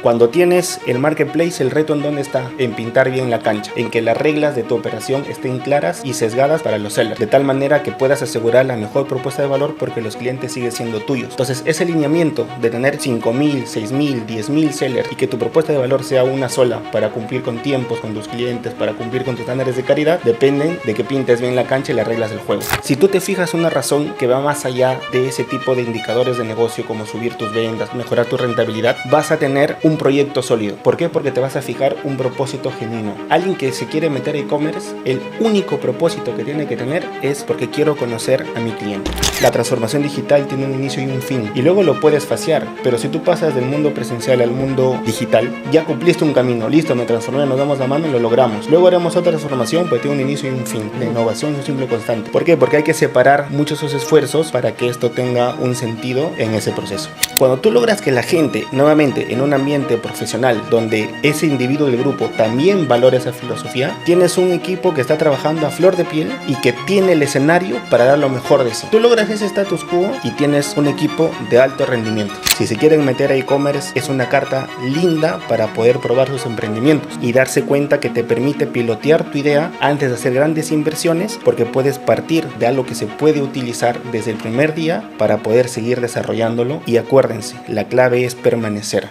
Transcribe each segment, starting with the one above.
Cuando tienes el marketplace, el reto en dónde está, en pintar bien la cancha, en que las reglas de tu operación estén claras y sesgadas para los sellers, de tal manera que puedas asegurar la mejor propuesta de valor porque los clientes siguen siendo tuyos. Entonces, ese alineamiento de tener 5,000, 6,000, 10,000 sellers y que tu propuesta de valor sea una sola para cumplir con tiempos, con tus clientes, para cumplir con tus estándares de calidad, dependen de que pintes bien la cancha y las reglas del juego. Si tú te fijas una razón que va más allá de ese tipo de indicadores de negocio como subir tus ventas, mejorar tu rentabilidad, vas a tener un proyecto sólido. ¿Por qué? Porque te vas a fijar un propósito genuino. Alguien que se quiere meter a e-commerce, el único propósito que tiene que tener es porque quiero conocer a mi cliente. La transformación digital tiene un inicio y un fin y luego lo puedes fasear, pero si tú pasas del mundo presencial al mundo digital, ya cumpliste un camino, listo, me transformé, nos damos la mano y lo logramos. Luego haremos otra transformación, pues tiene un inicio y un fin. La innovación es un simple constante. ¿Por qué? Porque hay que separar muchos esos esfuerzos para que esto tenga un sentido en ese proceso. Cuando tú logras que la gente, nuevamente, en un ambiente profesional donde ese individuo del grupo también valora esa filosofía, tienes un equipo que está trabajando a flor de piel y que tiene el escenario para dar lo mejor de sí. Tú logras ese status quo y tienes un equipo de alto rendimiento. Si se quieren meter a e-commerce, es una carta linda para poder probar sus emprendimientos y darse cuenta que te permite pilotear tu idea antes de hacer grandes inversiones, porque puedes partir de algo que se puede utilizar desde el primer día para poder seguir desarrollándolo. Y acuérdense, la clave es permanecer.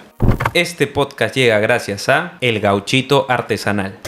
Este podcast llega gracias a El Gauchito Artesanal.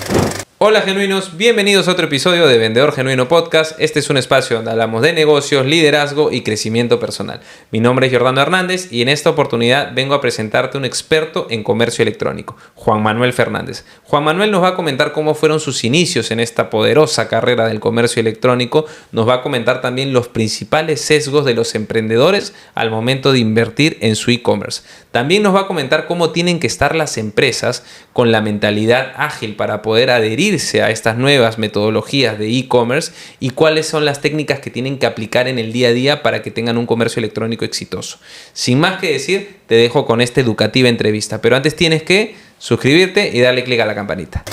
Hola genuinos, bienvenidos a otro episodio de Vendedor Genuino Podcast. Este es un espacio donde hablamos de negocios, liderazgo y crecimiento personal. Mi nombre es Jordano Hernández y en esta oportunidad vengo a presentarte un experto en comercio electrónico, Juan Manuel Fernández. Juan Manuel nos va a comentar cómo fueron sus inicios en esta poderosa carrera del comercio electrónico. Nos va a comentar también los principales sesgos de los emprendedores al momento de invertir en su e-commerce. También nos va a comentar cómo tienen que estar las empresas con la mentalidad ágil para poder adherirse a estas nuevas metodologías de e-commerce y cuáles son las técnicas que tienen que aplicar en el día a día para que tengan un comercio electrónico exitoso. Sin más que decir, te dejo con esta educativa entrevista, pero antes tienes que suscribirte y darle clic a la campanita.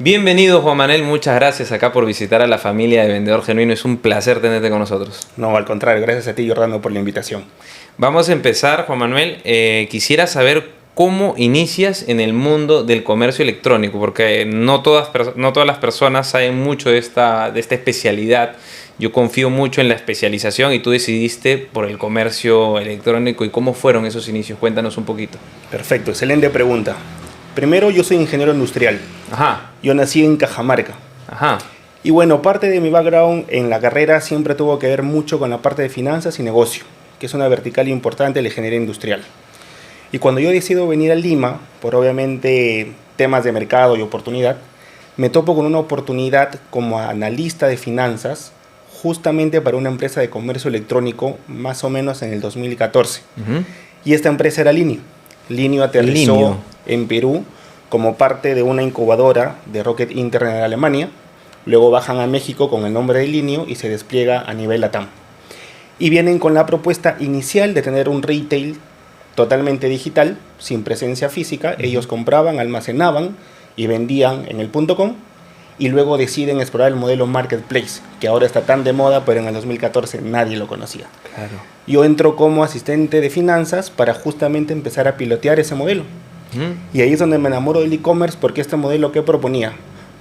Bienvenido Juan Manuel, muchas gracias acá por visitar a la familia de Vendedor Genuino, es un placer tenerte con nosotros. No, al contrario, gracias a ti Jordano por la invitación. Vamos a empezar, Juan Manuel, quisiera saber ¿cómo inicias en el mundo del comercio electrónico? Porque no todas las personas saben mucho de esta especialidad. Yo confío mucho en la especialización y tú decidiste por el comercio electrónico. ¿Y cómo fueron esos inicios? Cuéntanos un poquito. Perfecto, excelente pregunta. Primero, yo soy ingeniero industrial. Ajá. Yo nací en Cajamarca. Ajá. Y bueno, parte de mi background en la carrera siempre tuvo que ver mucho con la parte de finanzas y negocio, que es una vertical importante de la ingeniería industrial. Y cuando yo decido venir a Lima, por obviamente temas de mercado y oportunidad, me topo con una oportunidad como analista de finanzas, justamente para una empresa de comercio electrónico, más o menos en el 2014. Uh-huh. Y esta empresa era Linio. Linio aterrizó en Perú como parte de una incubadora de Rocket Internet en Alemania. Luego bajan a México con el nombre de Linio y se despliega a nivel LATAM. Y vienen con la propuesta inicial de tener un retail totalmente digital, sin presencia física. Ellos compraban, almacenaban y vendían en el .com y luego deciden explorar el modelo marketplace, que ahora está tan de moda, pero en el 2014 nadie lo conocía. Claro. Yo entro como asistente de finanzas para justamente empezar a pilotear ese modelo. Y ahí es donde me enamoro del e-commerce, porque este modelo ¿qué proponía?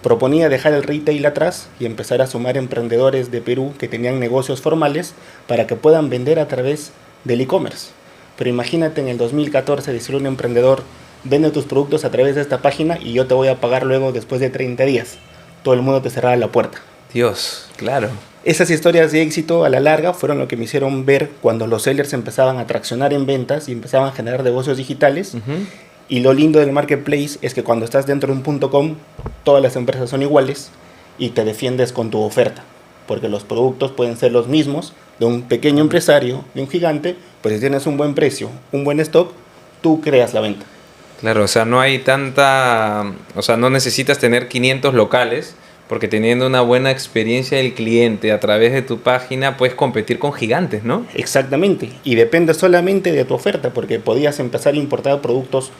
Proponía dejar el retail atrás y empezar a sumar emprendedores de Perú que tenían negocios formales para que puedan vender a través del e-commerce. Pero imagínate en el 2014 decirle a un emprendedor, vende tus productos a través de esta página y yo te voy a pagar luego después de 30 días. Todo el mundo te cerraba la puerta. Dios, claro. Esas historias de éxito a la larga fueron lo que me hicieron ver cuando los sellers empezaban a traccionar en ventas y empezaban a generar negocios digitales. Uh-huh. Y lo lindo del marketplace es que cuando estás dentro de un .com, todas las empresas son iguales y te defiendes con tu oferta. Porque los productos pueden ser los mismos de un pequeño empresario, de un gigante, pues si tienes un buen precio, un buen stock, tú creas la venta. Claro, o sea, no necesitas tener 500 locales, porque teniendo una buena experiencia del cliente a través de tu página puedes competir con gigantes, ¿no? Exactamente, y depende solamente de tu oferta, porque podías empezar a importar productos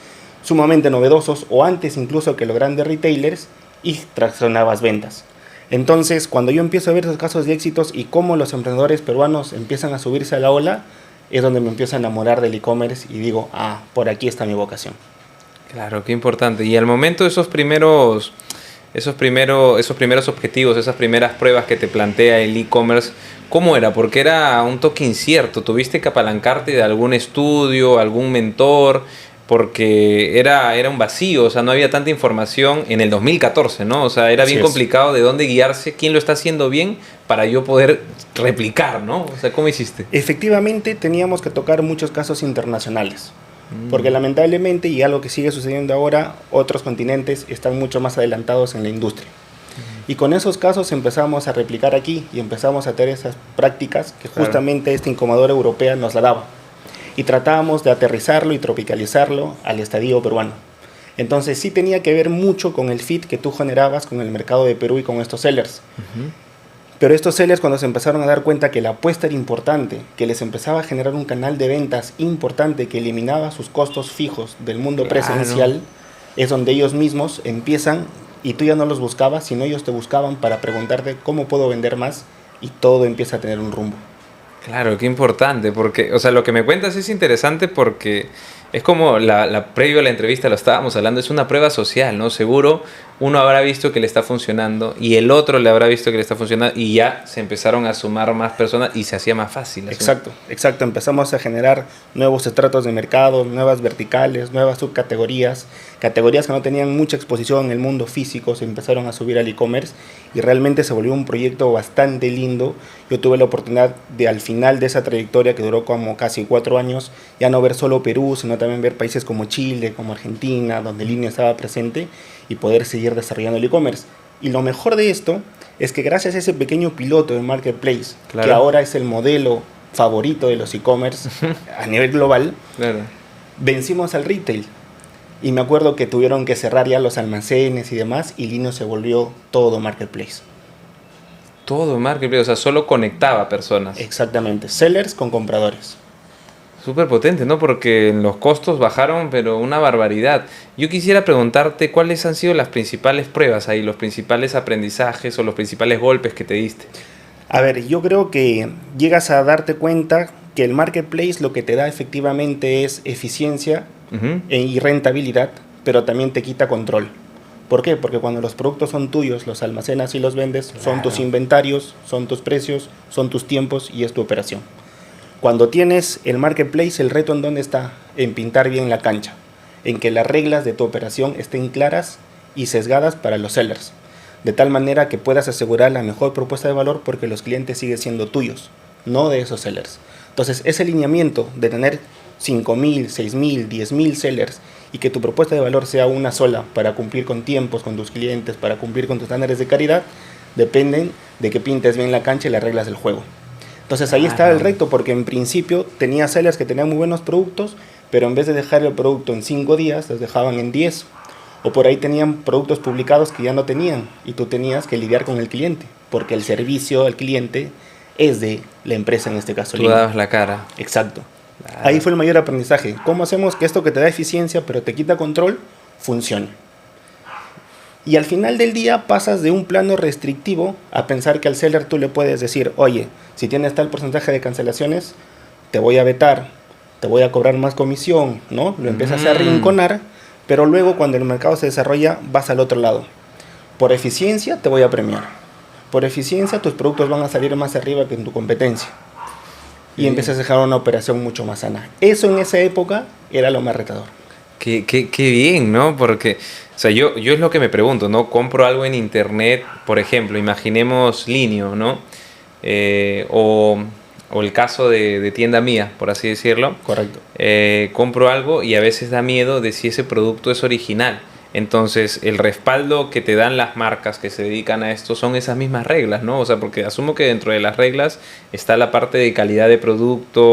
sumamente novedosos o antes incluso que los grandes retailers y traccionabas ventas. Entonces, cuando yo empiezo a ver esos casos de éxitos y cómo los emprendedores peruanos empiezan a subirse a la ola, es donde me empiezo a enamorar del e-commerce y digo, por aquí está mi vocación. Claro, qué importante. Y al momento de esos primeros objetivos, esas primeras pruebas que te plantea el e-commerce, ¿cómo era? Porque era un toque incierto. ¿Tuviste que apalancarte de algún estudio, algún mentor? Porque era un vacío, o sea, no había tanta información en el 2014, ¿no? O sea, era Así bien es. complicado de dónde guiarse, quién lo está haciendo bien para yo poder replicar, ¿no? O sea, ¿cómo hiciste? Efectivamente, teníamos que tocar muchos casos internacionales, porque lamentablemente, y algo que sigue sucediendo ahora, otros continentes están mucho más adelantados en la industria. Y con esos casos empezamos a replicar aquí y empezamos a tener esas prácticas que Claro. justamente esta incubadora europea nos la daba. Y tratábamos de aterrizarlo y tropicalizarlo al estadio peruano. Entonces sí tenía que ver mucho con el fit que tú generabas con el mercado de Perú y con estos sellers. Pero estos sellers, cuando se empezaron a dar cuenta que la apuesta era importante, que les empezaba a generar un canal de ventas importante que eliminaba sus costos fijos del mundo Claro. presencial, es donde ellos mismos empiezan, y tú ya no los buscabas, sino ellos te buscaban para preguntarte cómo puedo vender más, y todo empieza a tener un rumbo. Claro, qué importante, porque, o sea, lo que me cuentas es interesante porque es como previo a la entrevista lo estábamos hablando, es una prueba social, ¿no? Seguro uno habrá visto que le está funcionando y el otro le habrá visto que le está funcionando y ya se empezaron a sumar más personas y se hacía más fácil. Exacto, exacto. Empezamos a generar nuevos estratos de mercado, nuevas verticales, nuevas subcategorías, categorías que no tenían mucha exposición en el mundo físico, se empezaron a subir al e-commerce y realmente se volvió un proyecto bastante lindo. Yo tuve la oportunidad de, al final de esa trayectoria que duró como casi 4 años, ya no ver solo Perú, sino también ver países como Chile, como Argentina, donde Linio estaba presente, y poder seguir desarrollando el e-commerce. Y lo mejor de esto es que gracias a ese pequeño piloto de Marketplace, Claro. que ahora es el modelo favorito de los e-commerce a nivel global, Claro. vencimos al retail. Y me acuerdo que tuvieron que cerrar ya los almacenes y demás, y Linio se volvió todo Marketplace. Todo Marketplace, o sea, solo conectaba personas. Exactamente, sellers con compradores. Súper potente, ¿no? Porque los costos bajaron, pero una barbaridad. Yo quisiera preguntarte cuáles han sido las principales pruebas ahí, los principales aprendizajes o los principales golpes que te diste. A ver, yo creo que llegas a darte cuenta que el Marketplace lo que te da efectivamente es eficiencia y rentabilidad, pero también te quita control. ¿Por qué? Porque cuando los productos son tuyos, los almacenas y los vendes, son tus inventarios, son tus precios, son tus tiempos y es tu operación. Cuando tienes el Marketplace, el reto en dónde está, en pintar bien la cancha, en que las reglas de tu operación estén claras y sesgadas para los sellers, de tal manera que puedas asegurar la mejor propuesta de valor porque los clientes siguen siendo tuyos, no de esos sellers. Entonces, ese alineamiento de tener 5.000, 6.000, 10.000 sellers y que tu propuesta de valor sea una sola para cumplir con tiempos con tus clientes, para cumplir con tus estándares de calidad, dependen de que pintes bien la cancha y las reglas del juego. Entonces ahí está el reto, porque en principio tenía sellers que tenían muy buenos productos, pero en vez de dejar el producto en 5 días, los dejaban en 10. O por ahí tenían productos publicados que ya no tenían y tú tenías que lidiar con el cliente, porque el servicio al cliente es de la empresa, en este caso. Tú dabas la cara. Exacto. Claro. Ahí fue el mayor aprendizaje. ¿Cómo hacemos que esto que te da eficiencia pero te quita control funcione? Y al final del día pasas de un plano restrictivo a pensar que al seller tú le puedes decir, oye, si tienes tal porcentaje de cancelaciones, te voy a vetar, te voy a cobrar más comisión, ¿no? Lo empiezas a arrinconar, pero luego cuando el mercado se desarrolla vas al otro lado. Por eficiencia te voy a premiar. Por eficiencia tus productos van a salir más arriba que en tu competencia. Y empiezas a dejar una operación mucho más sana. Eso en esa época era lo más retador. Qué bien, ¿no? Porque, o sea, yo es lo que me pregunto, ¿no? Compro algo en internet, por ejemplo, imaginemos Linio, ¿no? O el caso de tienda mía, por así decirlo. Correcto. Compro algo y a veces da miedo de si ese producto es original. Entonces, el respaldo que te dan las marcas que se dedican a esto son esas mismas reglas, ¿no? O sea, porque asumo que dentro de las reglas está la parte de calidad de producto,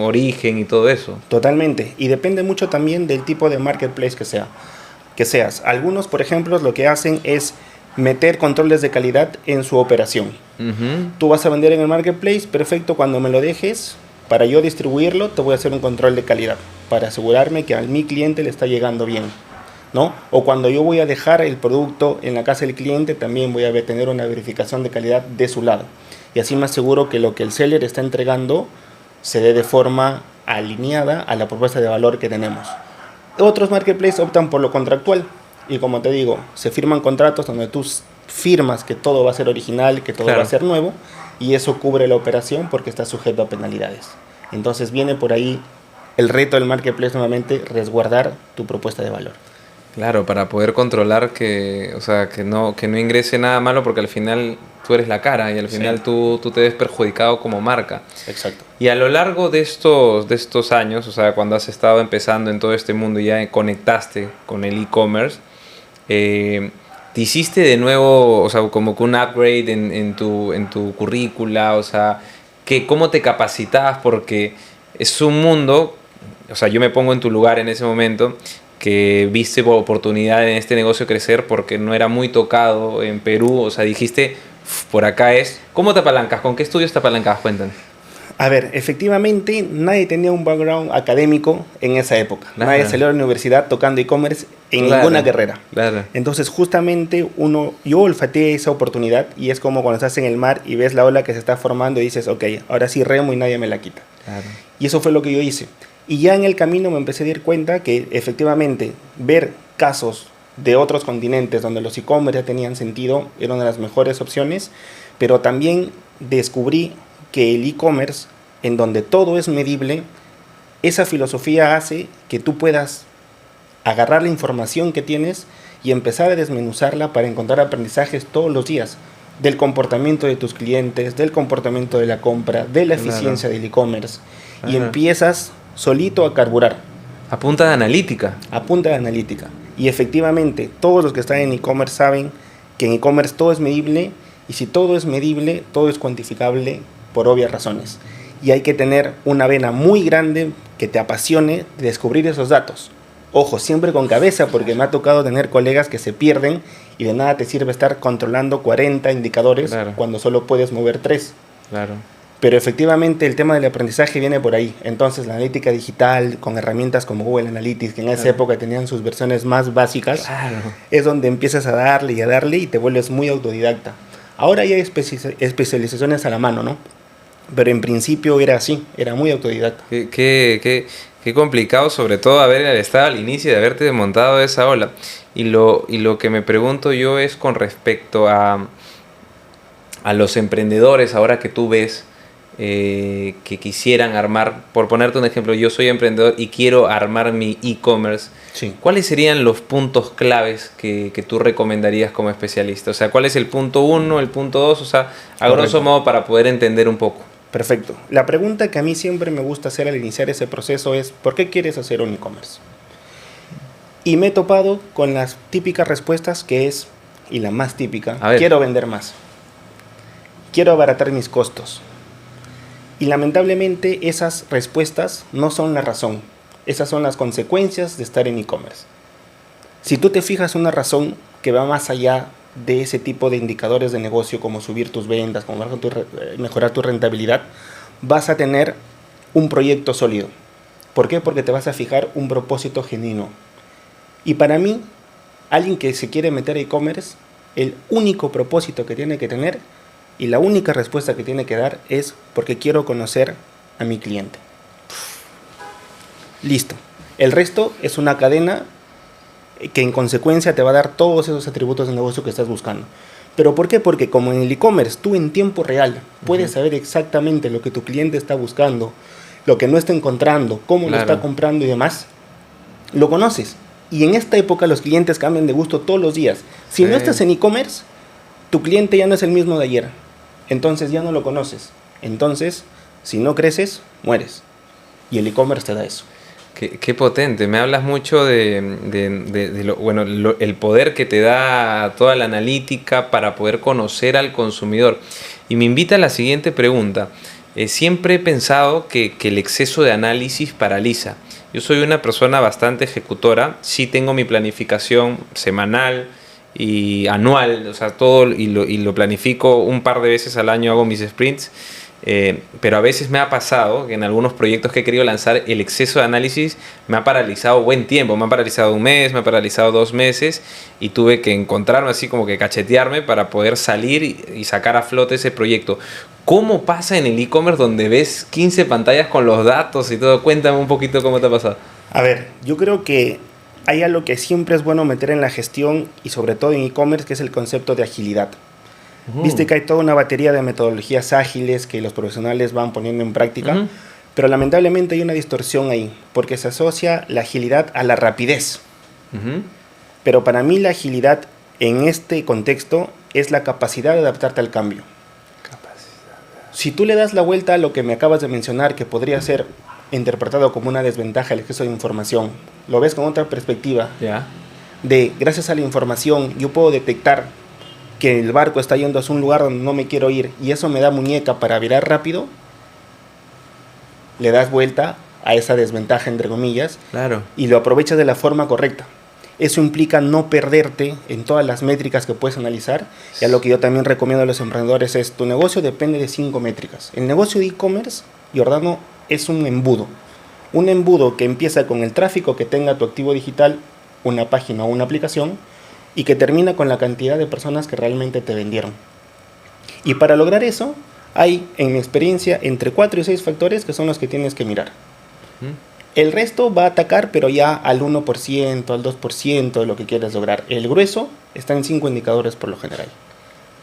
origen y todo eso. Totalmente. Y depende mucho también del tipo de marketplace que seas. Algunos, por ejemplo, lo que hacen es meter controles de calidad en su operación. Tú vas a vender en el marketplace, perfecto, cuando me lo dejes, para yo distribuirlo, te voy a hacer un control de calidad, para asegurarme que a mi cliente le está llegando bien, ¿no? O cuando yo voy a dejar el producto en la casa del cliente, también voy a tener una verificación de calidad de su lado. Y así me aseguro que lo que el seller está entregando se dé de forma alineada a la propuesta de valor que tenemos. Otros marketplaces optan por lo contractual. Y como te digo, se firman contratos donde tú firmas que todo va a ser original, que todo Claro. va a ser nuevo, y eso cubre la operación porque está sujeto a penalidades. Entonces viene por ahí el reto del marketplace nuevamente, resguardar tu propuesta de valor. Claro, para poder controlar que, o sea, que no ingrese nada malo, porque al final tú eres la cara y al final Sí. tú te ves perjudicado como marca. Exacto. Y a lo largo de estos años, o sea, cuando has estado empezando en todo este mundo y ya conectaste con el e-commerce, te hiciste de nuevo, o sea, como que un upgrade en tu currícula, o sea, ¿cómo te capacitabas? Porque es un mundo, o sea, yo me pongo en tu lugar en ese momento, que viste oportunidad en este negocio crecer porque no era muy tocado en Perú, o sea, dijiste, por acá es. ¿Cómo te apalancas? ¿Con qué estudios te apalancas? Cuéntame. A ver, efectivamente, nadie tenía un background académico en esa época. Claro. Nadie salió a la universidad tocando e-commerce en Claro, ninguna carrera. Claro. Entonces, justamente yo olfateé esa oportunidad y es como cuando estás en el mar y ves la ola que se está formando y dices, ok, ahora sí remo y nadie me la quita. Claro. Y eso fue lo que yo hice. Y ya en el camino me empecé a dar cuenta que efectivamente ver casos de otros continentes donde los e-commerce ya tenían sentido era una de las mejores opciones, pero también descubrí que el e-commerce, en donde todo es medible, esa filosofía hace que tú puedas agarrar la información que tienes y empezar a desmenuzarla para encontrar aprendizajes todos los días del comportamiento de tus clientes, del comportamiento de la compra, de la eficiencia del e-commerce, y Ajá. empiezas solito a carburar A punta de analítica. a punta de analítica. Y efectivamente, todos los que están en e-commerce saben que en e-commerce todo es medible, y si todo es medible, todo es cuantificable por obvias razones. Y hay que tener una vena muy grande que te apasione de descubrir esos datos. Ojo, siempre con cabeza, porque me ha tocado tener colegas que se pierden y de nada te sirve estar controlando 40 indicadores Claro. cuando solo puedes mover 3. Claro. Pero efectivamente el tema del aprendizaje viene por ahí. Entonces la analítica digital con herramientas como Google Analytics, que en esa época tenían sus versiones más básicas, Claro. es donde empiezas a darle y te vuelves muy autodidacta. Ahora ya hay especializaciones a la mano, ¿no? Pero en principio era así, era muy autodidacta. Qué complicado, sobre todo haber estado al inicio de haberte desmontado de esa ola. Y lo que me pregunto yo es con respecto a los emprendedores, ahora que tú ves que quisieran armar, por ponerte un ejemplo, yo soy emprendedor y quiero armar mi e-commerce. Sí. ¿Cuáles serían los puntos claves que tú recomendarías como especialista? O sea, ¿cuál es el punto 1, el punto 2? O sea, a grosso Correcto. modo para poder entender un poco. Perfecto. La pregunta que a mí siempre me gusta hacer al iniciar ese proceso es, ¿por qué quieres hacer un e-commerce? Y me he topado con las típicas respuestas que es, y la más típica, A ver. quiero vender más. Quiero abaratar mis costos. Y lamentablemente esas respuestas no son la razón. Esas son las consecuencias de estar en e-commerce. Si tú te fijas una razón que va más allá de ese tipo de indicadores de negocio, como subir tus ventas, como mejorar tu rentabilidad, vas a tener un proyecto sólido. ¿Por qué? Porque te vas a fijar un propósito genuino. Y para mí, alguien que se quiere meter a e-commerce, el único propósito que tiene que tener y la única respuesta que tiene que dar es porque quiero conocer a mi cliente. Listo. El resto es una cadena que en consecuencia te va a dar todos esos atributos de negocio que estás buscando. ¿Pero por qué? Porque como en el e-commerce tú en tiempo real puedes saber exactamente lo que tu cliente está buscando, lo que no está encontrando, cómo Claro. lo está comprando y demás, lo conoces. Y en esta época los clientes cambian de gusto todos los días. Si Sí. no estás en e-commerce, tu cliente ya no es el mismo de ayer. Entonces ya no lo conoces. Entonces, si no creces, mueres. Y el e-commerce te da eso. Qué potente. Me hablas mucho de el poder que te da toda la analítica para poder conocer al consumidor. Y me invita a la siguiente pregunta. Siempre he pensado que el exceso de análisis paraliza. Yo soy una persona bastante ejecutora. Sí tengo mi planificación semanal y anual, o sea, todo y lo planifico un par de veces al año, hago mis sprints. Pero a veces me ha pasado que en algunos proyectos que he querido lanzar el exceso de análisis me ha paralizado buen tiempo, me ha paralizado un mes, me ha paralizado 2 meses y tuve que encontrarme así como que cachetearme para poder salir y sacar a flote ese proyecto. ¿Cómo pasa en el e-commerce donde ves 15 pantallas con los datos y todo? Cuéntame un poquito cómo te ha pasado. A ver, yo creo que hay algo que siempre es bueno meter en la gestión y sobre todo en e-commerce, que es el concepto de agilidad. Viste que hay toda una batería de metodologías ágiles que los profesionales van poniendo en práctica, pero lamentablemente hay una distorsión ahí, porque se asocia la agilidad a la rapidez. Pero para mí la agilidad en este contexto es la capacidad de adaptarte al cambio. Si tú le das la vuelta a lo que me acabas de mencionar, que podría ser interpretado como una desventaja el exceso de información, lo ves con otra perspectiva, de gracias a la información yo puedo detectar que el barco está yendo hacia un lugar donde no me quiero ir y eso me da muñeca para virar rápido, le das vuelta a esa desventaja entre comillas, Claro. y lo aprovechas de la forma correcta. Eso implica no perderte en todas las métricas que puedes analizar. Y a lo que yo también recomiendo a los emprendedores es, tu negocio depende de 5 métricas. El negocio de e-commerce, Giordano, es un embudo. Un embudo que empieza con el tráfico que tenga tu activo digital, una página o una aplicación, y que termina con la cantidad de personas que realmente te vendieron. Y para lograr eso, hay, en mi experiencia, entre 4 y 6 factores que son los que tienes que mirar. El resto va a atacar, pero ya al 1%, al 2% de lo que quieres lograr. El grueso está en 5 indicadores por lo general.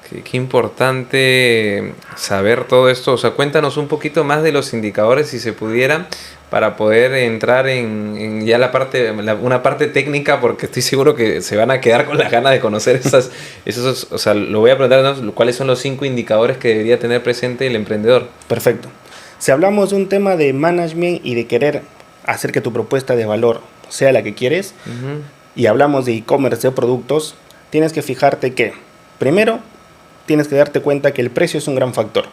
Qué importante saber todo esto. O sea, cuéntanos un poquito más de los indicadores, si se pudiera, para poder entrar en ya una parte técnica, porque estoy seguro que se van a quedar con las ganas de conocer esos. O sea, lo voy a preguntar, ¿no? ¿Cuáles son los 5 indicadores que debería tener presente el emprendedor? Perfecto. Si hablamos de un tema de management y de querer hacer que tu propuesta de valor sea la que quieres, y hablamos de e-commerce, de productos, tienes que fijarte que, primero, tienes que darte cuenta que el precio es un gran factor.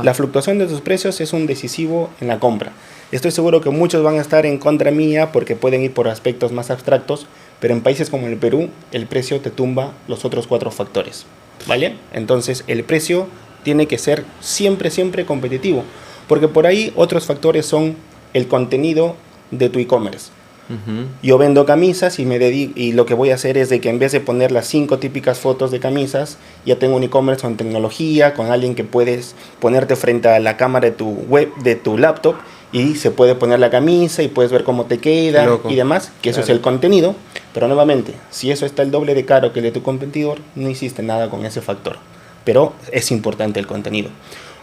La fluctuación de tus precios es un decisivo en la compra. Estoy seguro que muchos van a estar en contra mía porque pueden ir por aspectos más abstractos, pero en países como el Perú, el precio te tumba los otros 4 factores, ¿vale? Entonces, el precio tiene que ser siempre, siempre competitivo, porque por ahí otros factores son el contenido de tu e-commerce. Yo vendo camisas y lo que voy a hacer es de que en vez de poner las 5 típicas fotos de camisas, ya tengo un e-commerce con tecnología, con alguien que puedes ponerte frente a la cámara de tu web, de tu laptop, y se puede poner la camisa y puedes ver cómo te queda y demás, que eso es el contenido. Pero nuevamente, si eso está el doble de caro que el de tu competidor, no hiciste nada con ese factor. Pero es importante el contenido.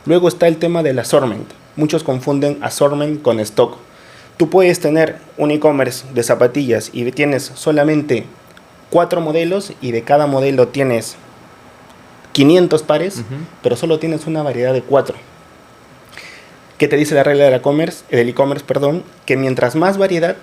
Luego está el tema del assortment. Muchos confunden assortment con stock. Tú puedes tener un e-commerce de zapatillas y tienes solamente 4 modelos y de cada modelo tienes 500 pares, pero solo tienes una variedad de 4. ¿Qué te dice la regla del e-commerce? Que mientras más variedad,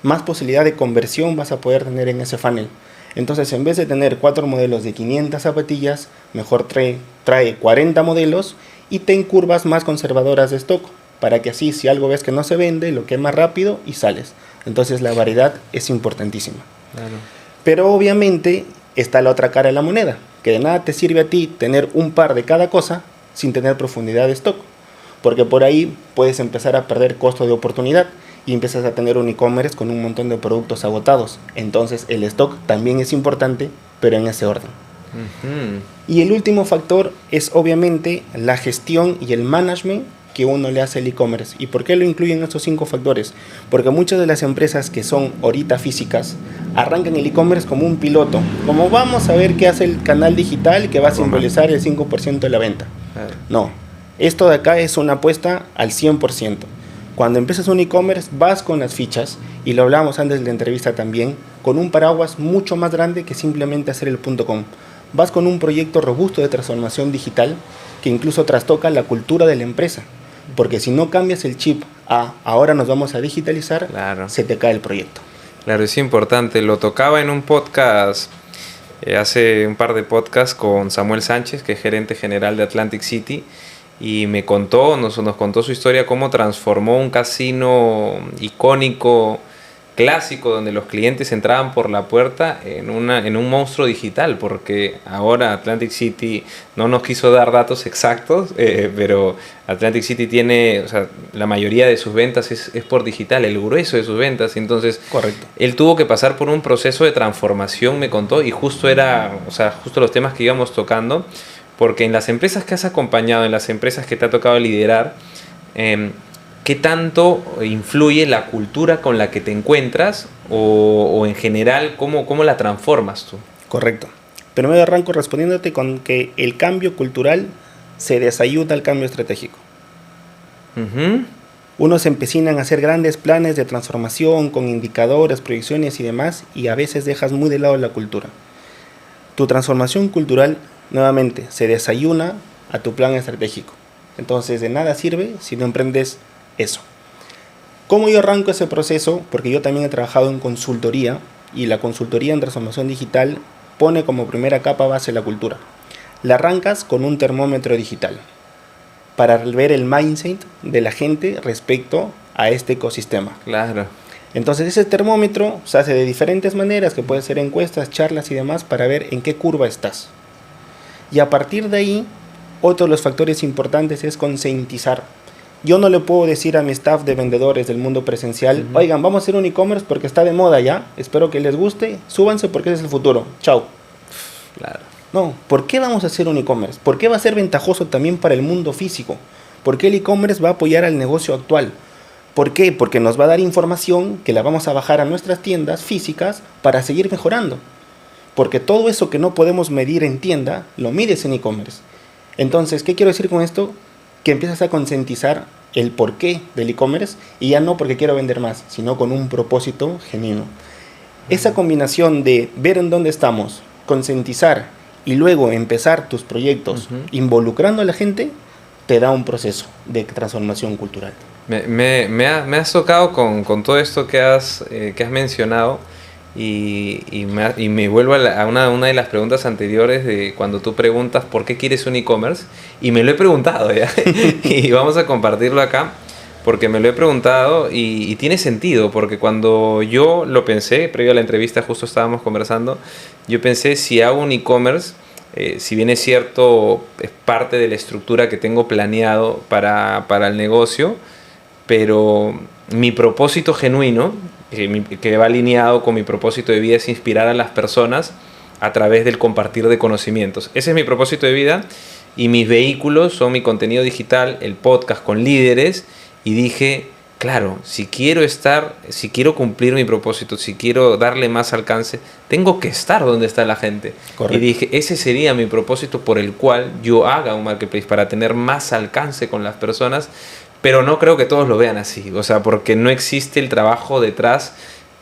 más posibilidad de conversión vas a poder tener en ese funnel. Entonces, en vez de tener 4 modelos de 500 zapatillas, mejor trae 40 modelos y ten curvas más conservadoras de stock, para que así, si algo ves que no se vende, lo quemas rápido y sales. Entonces, la variedad es importantísima. Claro. Pero obviamente está la otra cara de la moneda, que de nada te sirve a ti tener un par de cada cosa sin tener profundidad de stock, porque por ahí puedes empezar a perder costo de oportunidad y empiezas a tener un e-commerce con un montón de productos agotados. Entonces, el stock también es importante, pero en ese orden. Y el último factor es obviamente la gestión y el management que uno le hace al e-commerce. ¿Y por qué lo incluyen estos 5 factores? Porque muchas de las empresas que son ahorita físicas arrancan el e-commerce como un piloto, como vamos a ver qué hace el canal digital que va a simbolizar el 5% de la venta. No, esto de acá es una apuesta al 100%. Cuando empiezas un e-commerce vas con las fichas, y lo hablábamos antes de la entrevista también, con un paraguas mucho más grande que simplemente hacer el .com. Vas con un proyecto robusto de transformación digital que incluso trastoca la cultura de la empresa. Porque si no cambias el chip a ahora nos vamos a digitalizar, se te cae el proyecto. Claro, es importante. Lo tocaba en un podcast, hace un par de podcasts con Samuel Sánchez, que es gerente general de Atlantic City, y nos contó su historia, cómo transformó un casino icónico, clásico, donde los clientes entraban por la puerta en un monstruo digital, porque ahora Atlantic City no nos quiso dar datos exactos, pero Atlantic City tiene, o sea, la mayoría de sus ventas es por digital, el grueso de sus ventas. Entonces, correcto, él tuvo que pasar por un proceso de transformación, me contó, y justo los temas que íbamos tocando, porque en las empresas que has acompañado, en las empresas que te ha tocado liderar, ¿qué tanto influye la cultura con la que te encuentras o en general cómo la transformas tú? Correcto. Primero arranco respondiéndote con que el cambio cultural se desayuda al cambio estratégico. Uh-huh. Unos se empecinan a hacer grandes planes de transformación con indicadores, proyecciones y demás, y a veces dejas muy de lado la cultura. Tu transformación cultural, nuevamente, se desayuna a tu plan estratégico. Entonces, de nada sirve si no emprendes eso. ¿Cómo yo arranco ese proceso? Porque yo también he trabajado en consultoría, y la consultoría en transformación digital pone como primera capa base la cultura. La arrancas con un termómetro digital para ver el mindset de la gente respecto a este ecosistema. Claro. Entonces ese termómetro se hace de diferentes maneras, que puede ser encuestas, charlas y demás, para ver en qué curva estás. Y a partir de ahí, otro de los factores importantes es concientizar. Yo no le puedo decir a mi staff de vendedores del mundo presencial, oigan, vamos a hacer un e-commerce porque está de moda ya, espero que les guste, súbanse porque ese es el futuro, chao. Claro. No, ¿por qué vamos a hacer un e-commerce? ¿Por qué va a ser ventajoso también para el mundo físico? ¿Por qué el e-commerce va a apoyar al negocio actual? ¿Por qué? Porque nos va a dar información que la vamos a bajar a nuestras tiendas físicas para seguir mejorando. Porque todo eso que no podemos medir en tienda, lo mides en e-commerce. Entonces, ¿qué quiero decir con esto? Que empiezas a concientizar el porqué del e-commerce, y ya no porque quiero vender más, sino con un propósito genuino. Esa combinación de ver en dónde estamos, concientizar y luego empezar tus proyectos involucrando a la gente, te da un proceso de transformación cultural. Me has tocado con todo esto que has mencionado y me vuelvo a una de las preguntas anteriores de cuando tú preguntas por qué quieres un e-commerce, y me lo he preguntado ya y vamos a compartirlo acá porque me lo he preguntado y tiene sentido, porque cuando yo lo pensé, previo a la entrevista justo estábamos conversando, yo pensé si hago un e-commerce, si bien es cierto, es parte de la estructura que tengo planeado para el negocio, pero mi propósito genuino, que va alineado con mi propósito de vida, es inspirar a las personas a través del compartir de conocimientos. Ese es mi propósito de vida, y mis vehículos son mi contenido digital, el podcast con líderes, y dije, claro, si quiero cumplir mi propósito, si quiero darle más alcance, tengo que estar donde está la gente. Correcto. Y dije, ese sería mi propósito por el cual yo haga un marketplace, para tener más alcance con las personas. Pero no creo que todos lo vean así, o sea, porque no existe el trabajo detrás,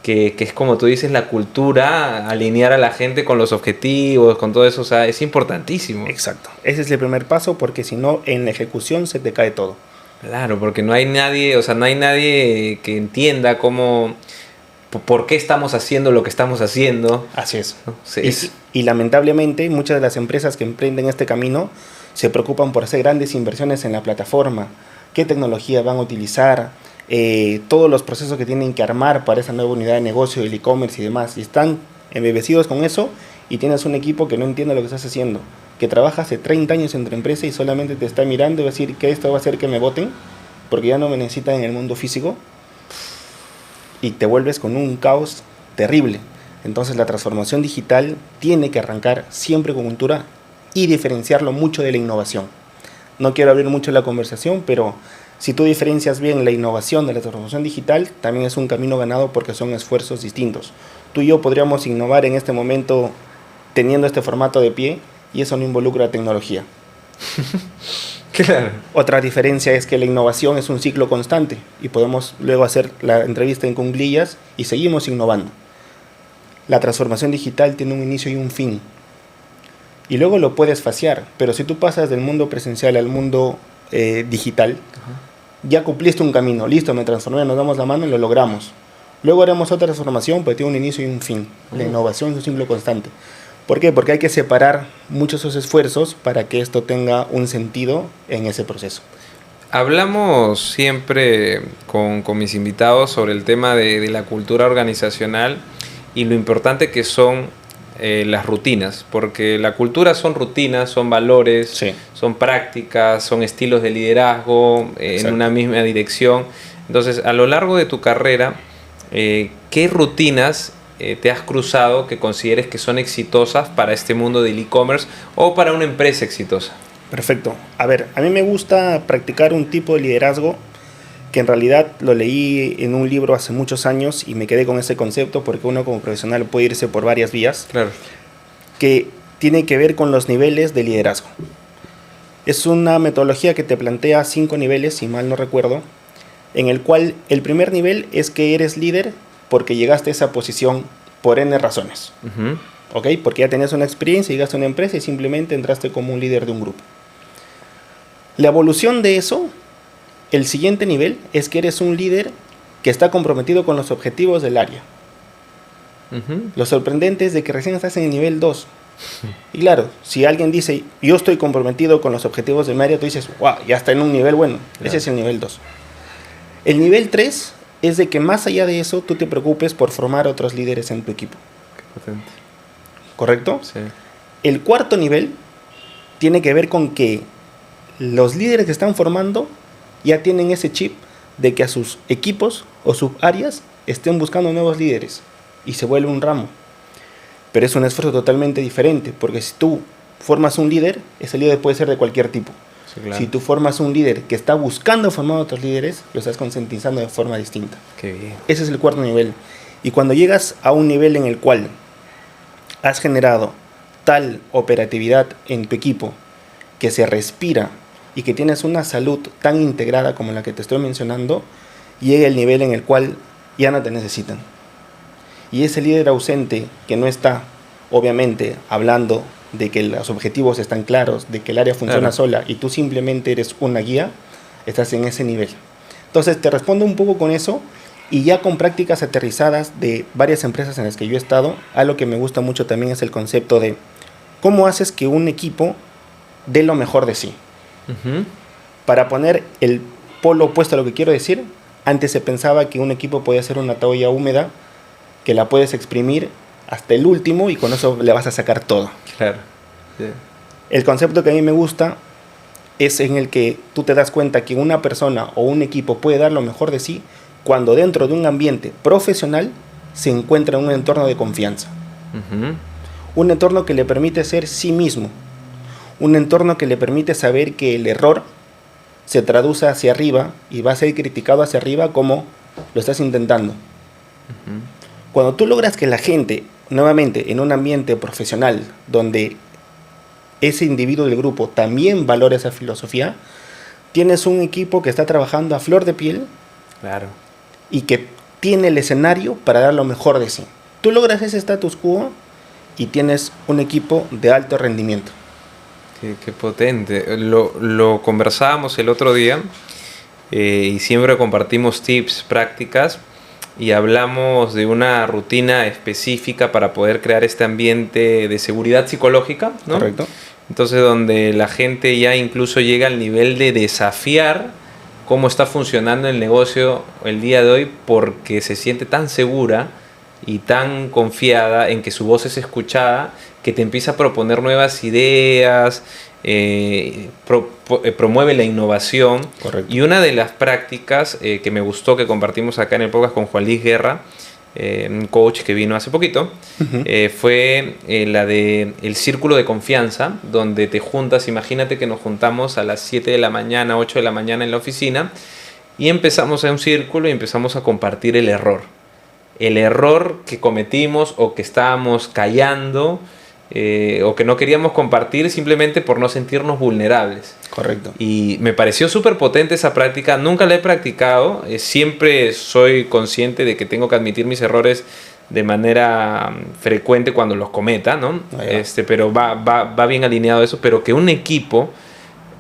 que es como tú dices, la cultura, alinear a la gente con los objetivos, con todo eso, o sea, es importantísimo. Exacto, ese es el primer paso, porque si no, en la ejecución se te cae todo. Claro, porque no hay nadie, o sea, no hay nadie que entienda por qué estamos haciendo lo que estamos haciendo. Así es. ¿No? Sí, y lamentablemente muchas de las empresas que emprenden este camino se preocupan por hacer grandes inversiones en la plataforma, qué tecnología van a utilizar, todos los procesos que tienen que armar para esa nueva unidad de negocio, el e-commerce y demás. Y están embebecidos con eso, y tienes un equipo que no entiende lo que estás haciendo, que trabaja hace 30 años en tu empresa y solamente te está mirando y va a decir que esto va a hacer que me voten porque ya no me necesitan en el mundo físico, y te vuelves con un caos terrible. Entonces la transformación digital tiene que arrancar siempre con cultura y diferenciarlo mucho de la innovación. No quiero abrir mucho la conversación, pero si tú diferencias bien la innovación de la transformación digital, también es un camino ganado, porque son esfuerzos distintos. Tú y yo podríamos innovar en este momento teniendo este formato de pie, y eso no involucra tecnología. Claro. Otra diferencia es que la innovación es un ciclo constante, y podemos luego hacer la entrevista en cuclillas y seguimos innovando. La transformación digital tiene un inicio y un fin, y luego lo puedes fasear, pero si tú pasas del mundo presencial al mundo digital, ya cumpliste un camino, listo, me transformé, nos damos la mano y lo logramos. Luego haremos otra transformación, pero tiene un inicio y un fin. La innovación es un ciclo constante. ¿Por qué? Porque hay que separar muchos esos esfuerzos para que esto tenga un sentido en ese proceso. Hablamos siempre con mis invitados sobre el tema de la cultura organizacional y lo importante que son las rutinas, porque la cultura son rutinas, son valores, sí, son prácticas, son estilos de liderazgo en una misma dirección. Entonces, a lo largo de tu carrera, ¿qué rutinas te has cruzado que consideres que son exitosas para este mundo del e-commerce o para una empresa exitosa? Perfecto. A ver, a mí me gusta practicar un tipo de liderazgo que en realidad lo leí en un libro hace muchos años y me quedé con ese concepto porque uno como profesional puede irse por varias vías, Claro. que tiene que ver con los niveles de liderazgo. Es una metodología que te plantea 5 niveles, si mal no recuerdo, en el cual el primer nivel es que eres líder porque llegaste a esa posición por N razones. Ujú. ¿Ok? Porque ya tenías una experiencia, llegaste a una empresa y simplemente entraste como un líder de un grupo. La evolución de eso, el siguiente nivel, es que eres un líder que está comprometido con los objetivos del área. Ujú. Lo sorprendente es de que recién estás en el nivel 2. Y claro, si alguien dice, yo estoy comprometido con los objetivos del área, tú dices, wow, ya está en un nivel bueno. Claro. Ese es el nivel 2. El nivel 3 es de que más allá de eso, tú te preocupes por formar otros líderes en tu equipo. Qué potente. ¿Correcto? Sí. El cuarto nivel tiene que ver con que los líderes que están formando ya tienen ese chip de que a sus equipos o subáreas estén buscando nuevos líderes y se vuelve un ramo. Pero es un esfuerzo totalmente diferente, porque si tú formas un líder, ese líder puede ser de cualquier tipo. Sí, claro. Si tú formas un líder que está buscando formar otros líderes, lo estás concientizando de forma distinta. Qué bien. Ese es el cuarto nivel. Y cuando llegas a un nivel en el cual has generado tal operatividad en tu equipo que se respira y que tienes una salud tan integrada como la que te estoy mencionando, llega el nivel en el cual ya no te necesitan. Y ese líder ausente que no está, obviamente, hablando de que los objetivos están claros, de que el área funciona Claro. sola y tú simplemente eres una guía, estás en ese nivel. Entonces te respondo un poco con eso y ya con prácticas aterrizadas de varias empresas en las que yo he estado, algo que me gusta mucho también es el concepto de cómo haces que un equipo dé lo mejor de sí. Ujú. Para poner el polo opuesto a lo que quiero decir, antes se pensaba que un equipo podía ser una toalla húmeda que la puedes exprimir hasta el último y con eso le vas a sacar todo. Claro. Sí. El concepto que a mí me gusta es en el que tú te das cuenta que una persona o un equipo puede dar lo mejor de sí cuando dentro de un ambiente profesional se encuentra en un entorno de confianza. Ujú. Un entorno que le permite ser sí mismo. Un entorno que le permite saber que el error se traduce hacia arriba y va a ser criticado hacia arriba como lo estás intentando. Ujú. Cuando tú logras que la gente, nuevamente en un ambiente profesional donde ese individuo del grupo también valora esa filosofía, tienes un equipo que está trabajando a flor de piel Claro. y que tiene el escenario para dar lo mejor de sí. Tú logras ese status quo y tienes un equipo de alto rendimiento. Qué potente. Lo conversábamos el otro día y siempre compartimos tips, prácticas y hablamos de una rutina específica para poder crear este ambiente de seguridad psicológica, ¿no? ¿Correcto? Entonces donde la gente ya incluso llega al nivel de desafiar cómo está funcionando el negocio el día de hoy porque se siente tan segura y tan confiada en que su voz es escuchada que te empieza a proponer nuevas ideas, promueve la innovación. Correcto. Y una de las prácticas que me gustó que compartimos acá en el podcast con Juan Luis Guerra, un coach que vino hace poquito, fue la de el círculo de confianza, donde te juntas, imagínate que nos juntamos a las 7 de la mañana, 8 de la mañana en la oficina y empezamos a un círculo y empezamos a compartir el error que cometimos o que estábamos callando o que no queríamos compartir simplemente por no sentirnos vulnerables. Correcto. Y me pareció súper potente esa práctica, nunca la he practicado, siempre soy consciente de que tengo que admitir mis errores de manera frecuente cuando los cometa, ¿no? Pero va bien alineado eso, pero que un equipo,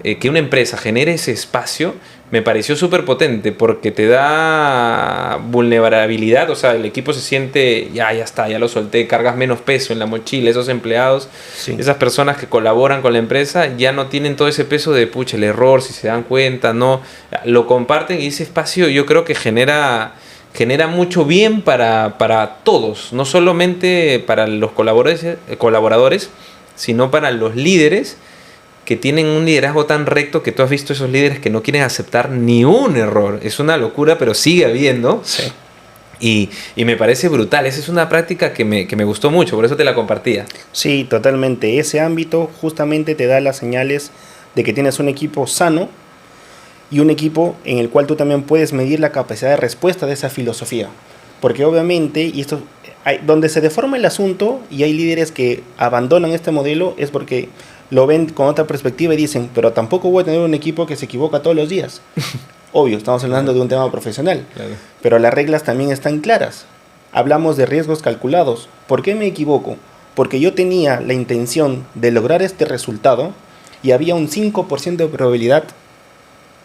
que una empresa genere ese espacio, me pareció súper potente porque te da vulnerabilidad, o sea, el equipo se siente, ya está, ya lo solté, cargas menos peso en la mochila, esos empleados, Sí. esas personas que colaboran con la empresa ya no tienen todo ese peso de, pucha, el error, si se dan cuenta, no, lo comparten y ese espacio yo creo que genera mucho bien para todos, no solamente para los colaboradores, sino para los líderes que tienen un liderazgo tan recto que tú has visto esos líderes que no quieren aceptar ni un error. Es una locura, pero sigue habiendo. Sí. Y me parece brutal. Esa es una práctica que me gustó mucho, por eso te la compartía. Sí, totalmente. Ese ámbito justamente te da las señales de que tienes un equipo sano y un equipo en el cual tú también puedes medir la capacidad de respuesta de esa filosofía. Porque obviamente, y esto, donde se deforma el asunto y hay líderes que abandonan este modelo es porque lo ven con otra perspectiva y dicen, pero tampoco voy a tener un equipo que se equivoca todos los días. Obvio, estamos hablando de un tema profesional, Claro. pero las reglas también están claras. Hablamos de riesgos calculados. ¿Por qué me equivoco? Porque yo tenía la intención de lograr este resultado y había un 5% de probabilidad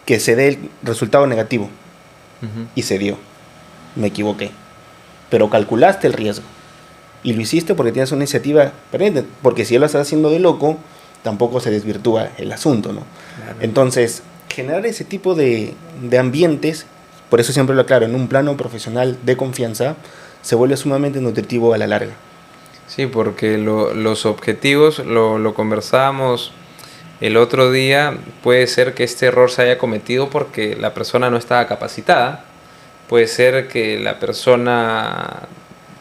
que se dé el resultado negativo. Ujú. Y se dio. Me equivoqué. Pero calculaste el riesgo. Y lo hiciste porque tienes una iniciativa perenne. Porque si lo estás haciendo de loco, tampoco se desvirtúa el asunto, ¿no? Claro. Entonces, generar ese tipo de ambientes, por eso siempre lo aclaro, en un plano profesional de confianza, se vuelve sumamente nutritivo a la larga. Sí, porque los objetivos, lo conversábamos el otro día, puede ser que este error se haya cometido porque la persona no estaba capacitada, puede ser que la persona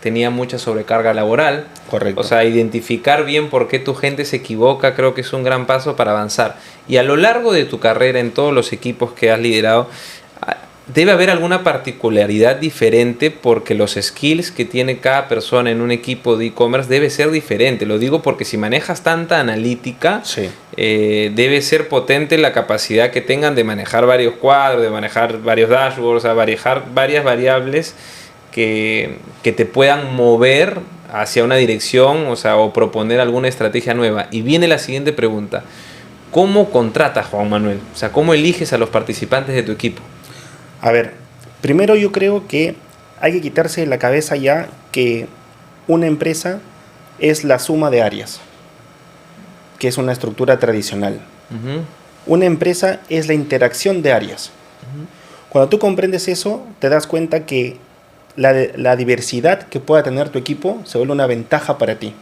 tenía mucha sobrecarga laboral. Correcto. O sea, identificar bien por qué tu gente se equivoca creo que es un gran paso para avanzar. Y a lo largo de tu carrera en todos los equipos que has liderado, debe haber alguna particularidad diferente porque los skills que tiene cada persona en un equipo de e-commerce debe ser diferente. Lo digo porque si manejas tanta analítica, Sí. Debe ser potente la capacidad que tengan de manejar varios cuadros, de manejar varios dashboards, a manejar varias variables que te puedan mover hacia una dirección, o sea, o proponer alguna estrategia nueva. Y viene la siguiente pregunta. ¿Cómo contratas, Juan Manuel? O sea, ¿cómo eliges a los participantes de tu equipo? A ver, primero yo creo que hay que quitarse de la cabeza ya que una empresa es la suma de áreas, que es una estructura tradicional. Ujú. Una empresa es la interacción de áreas. Cuando tú comprendes eso, te das cuenta que la diversidad que pueda tener tu equipo se vuelve una ventaja para ti.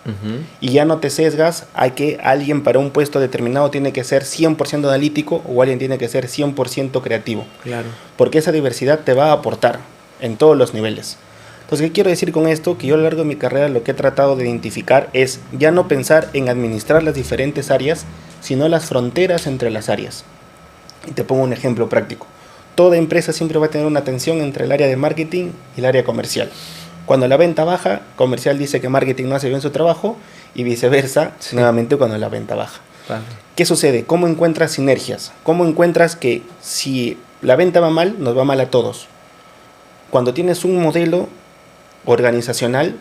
Ujú. Y ya no te sesgas a que alguien para un puesto determinado tiene que ser 100% analítico o alguien tiene que ser 100% creativo. Claro. Porque esa diversidad te va a aportar en todos los niveles. Entonces, ¿qué quiero decir con esto? Que yo a lo largo de mi carrera lo que he tratado de identificar es ya no pensar en administrar las diferentes áreas, sino las fronteras entre las áreas. Y te pongo un ejemplo práctico. Toda empresa siempre va a tener una tensión entre el área de marketing y el área comercial. Cuando la venta baja, comercial dice que marketing no hace bien su trabajo y viceversa, Sí. nuevamente cuando la venta baja. Vale. ¿Qué sucede? ¿Cómo encuentras sinergias? ¿Cómo encuentras que si la venta va mal, nos va mal a todos? Cuando tienes un modelo organizacional